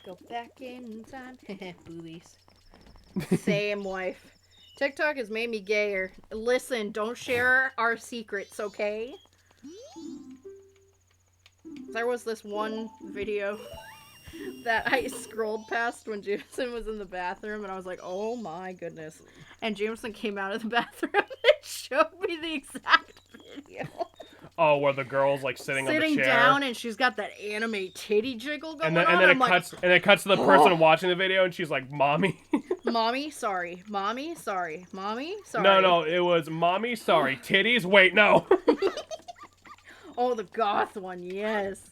Go back in time. Boobies. Same, wife. TikTok has made me gayer. Listen, don't share our secrets, okay? There was this one video that I scrolled past when Jameson was in the bathroom, and I was like, oh my goodness. And Jameson came out of the bathroom and showed me the exact video. Oh, where the girl's like sitting on the chair. Sitting down, and she's got that anime titty jiggle going on. And then it cuts to the person watching the video, and she's like, "Mommy." Mommy, sorry. Mommy, sorry. Mommy, sorry. No, it was mommy, sorry. Titties, wait, no. Oh, the goth one, yes.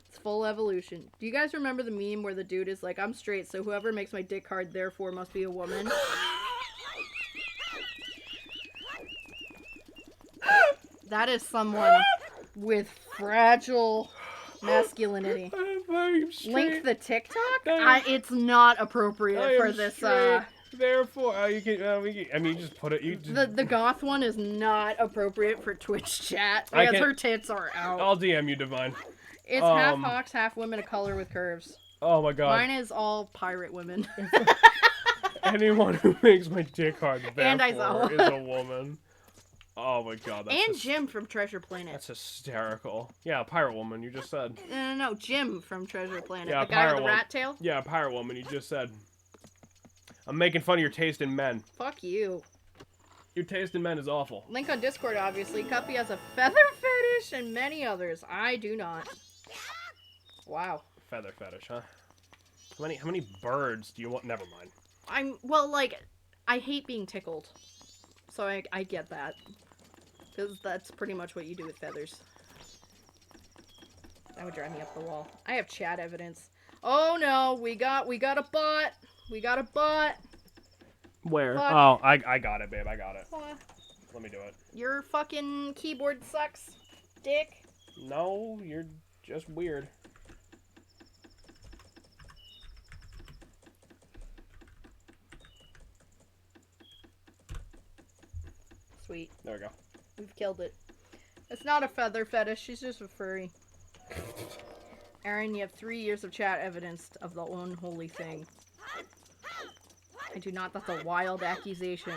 It's full evolution. Do you guys remember the meme where the dude is like, I'm straight, so whoever makes my dick hard, therefore must be a woman? That is someone with fragile masculinity. Link the TikTok? It's not appropriate for this. Therefore, you can. I mean, you just put it. You just... The goth one is not appropriate for Twitch chat because her tits are out. I'll DM you, Divine. It's half hawks, half women of color with curves. Oh my god. Mine is all pirate women. Anyone who makes my dick hard, And therefore, is a woman. Oh my god. And Jim from Treasure Planet. That's hysterical. Yeah, pirate woman. You just said. No, Jim from Treasure Planet. Yeah, the guy with the rat tail. Yeah, pirate woman. You just said. I'm making fun of your taste in men. Fuck you. Your taste in men is awful. Link on Discord, obviously. Cuppy has a feather fetish and many others. I do not. Wow. Feather fetish, huh? How many birds do you want? Never mind. I hate being tickled. So I get that. Because that's pretty much what you do with feathers. That would drive me up the wall. I have chat evidence. Oh no, we got a bot. We got a bot. Where? Fuck. Oh, I got it, babe. I got it. Let me do it. Your fucking keyboard sucks, dick. No, you're just weird. Sweet. There we go. We've killed it. It's not a feather fetish. She's just a furry. Aaron, you have 3 years of chat evidence of the unholy thing. I do not. That's a wild accusation.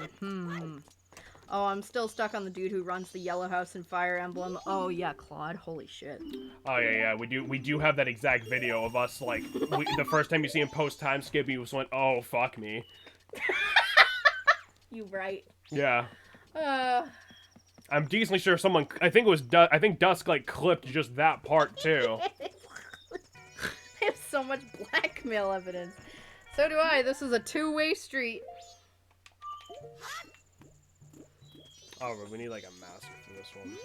Oh, I'm still stuck on the dude who runs the yellow house in Fire Emblem. Oh yeah, Claude. Holy shit. Oh yeah. We do have that exact video of us like the first time you see him post time skip, he just went, oh fuck me. You right. Yeah. I'm decently sure someone. I think it was. I think Dusk like clipped just that part too. I have so much blackmail evidence. So do I. This is a two-way street. Oh, but we need like a mask for this one.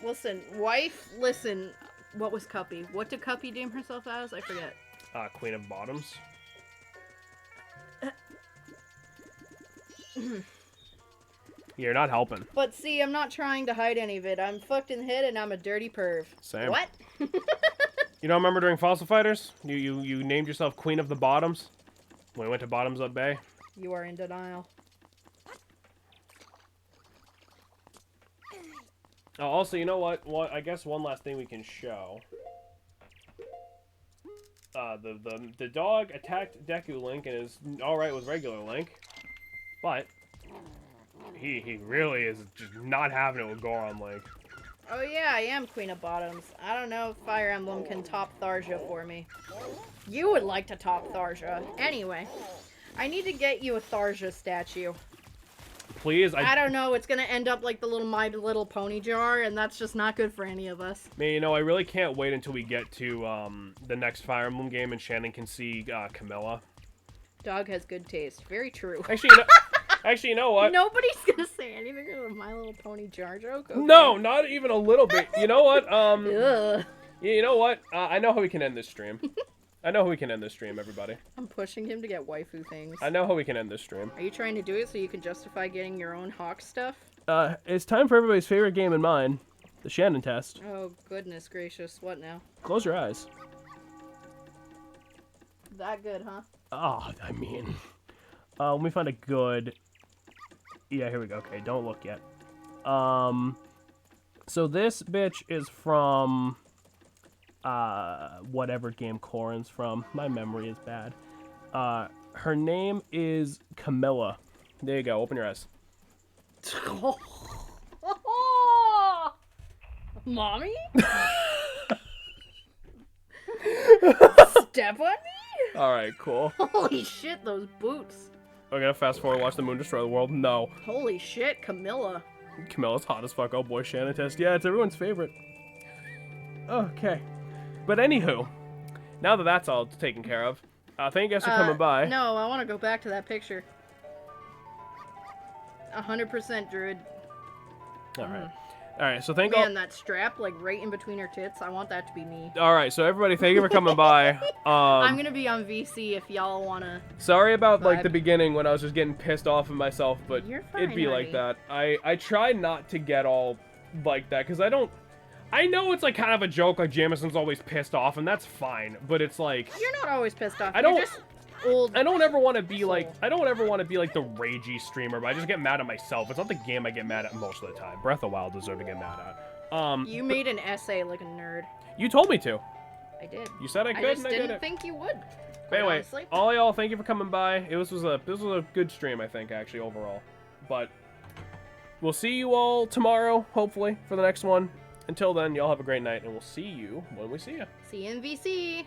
Listen, wife. Listen. What was Cuppy? What did Cuppy deem herself as? I forget. Queen of Bottoms. You're not helping. But see, I'm not trying to hide any of it. I'm fucked in the head and I'm a dirty perv. Same. What? You don't remember during Fossil Fighters? You named yourself Queen of the Bottoms? When we went to Bottoms Up Bay? You are in denial. Oh, also, you know what? I guess one last thing we can show. The dog attacked Deku Link and is alright with regular Link. But he really is just not having it with Goron Link. Oh yeah, I am Queen of Bottoms. I don't know if Fire Emblem can top Tharja for me. You would like to top Tharja. Anyway, I need to get you a Tharja statue. Please? I don't know, it's gonna end up like the little My Little Pony jar, and that's just not good for any of us. Man, you know, I really can't wait until we get to the next Fire Emblem game and Shannon can see Camilla. Dog has good taste. Very true. Actually, you know what? Nobody's gonna say anything about a My Little Pony jar joke. Okay. No, not even a little bit. You know what? Ugh. You know what? I know how we can end this stream. I know how we can end this stream, everybody. I'm pushing him to get waifu things. I know how we can end this stream. Are you trying to do it so you can justify getting your own Hawk stuff? It's time for everybody's favorite game and mine, the Shannon test. Oh, goodness gracious. What now? Close your eyes. That good, huh? Oh, I mean... let me find a good... Yeah, here we go. Okay, don't look yet. So this bitch is from... whatever game Corin's from. My memory is bad. Her name is Camilla. There you go. Open your eyes. Mommy? Step on me? Alright, cool. Holy shit, those boots. We're gonna fast forward, watch the moon destroy the world. No. Holy shit, Camilla. Camilla's hot as fuck. Oh boy, Shannon test. Yeah, it's everyone's favorite. Okay. But anywho, now that that's all taken care of, Thank you guys for coming by. No, I want to go back to that picture. 100% Druid. Alright. Alright, so thank all... Man, that strap, like, right in between her tits, I want that to be me. Alright, so everybody, thank you for coming by. I'm gonna be on VC if y'all wanna... Sorry about, like, vibe. the beginning when I was just getting pissed off of myself, but You're fine, it'd be like honey. that. I try not to get all like that, because I don't... I know it's, like, kind of a joke, like, Jamison's always pissed off, and that's fine, but it's like... You're not always pissed off. I don't... You're just old. I don't ever want to be soul. like... I don't ever want to be, like, the ragey streamer, but I just get mad at myself. It's not the game I get mad at most of the time. Breath of the Wild deserve to get mad at. You made an essay like a nerd. You told me to. I did. You said I could, I just and I did didn't it. think you would. But anyway, honestly. all y'all, thank you for coming by. This was a good stream, I think, actually, overall. But we'll see you all tomorrow, hopefully, for the next one. Until then, y'all have a great night, and we'll see you when we see you. See you in VC.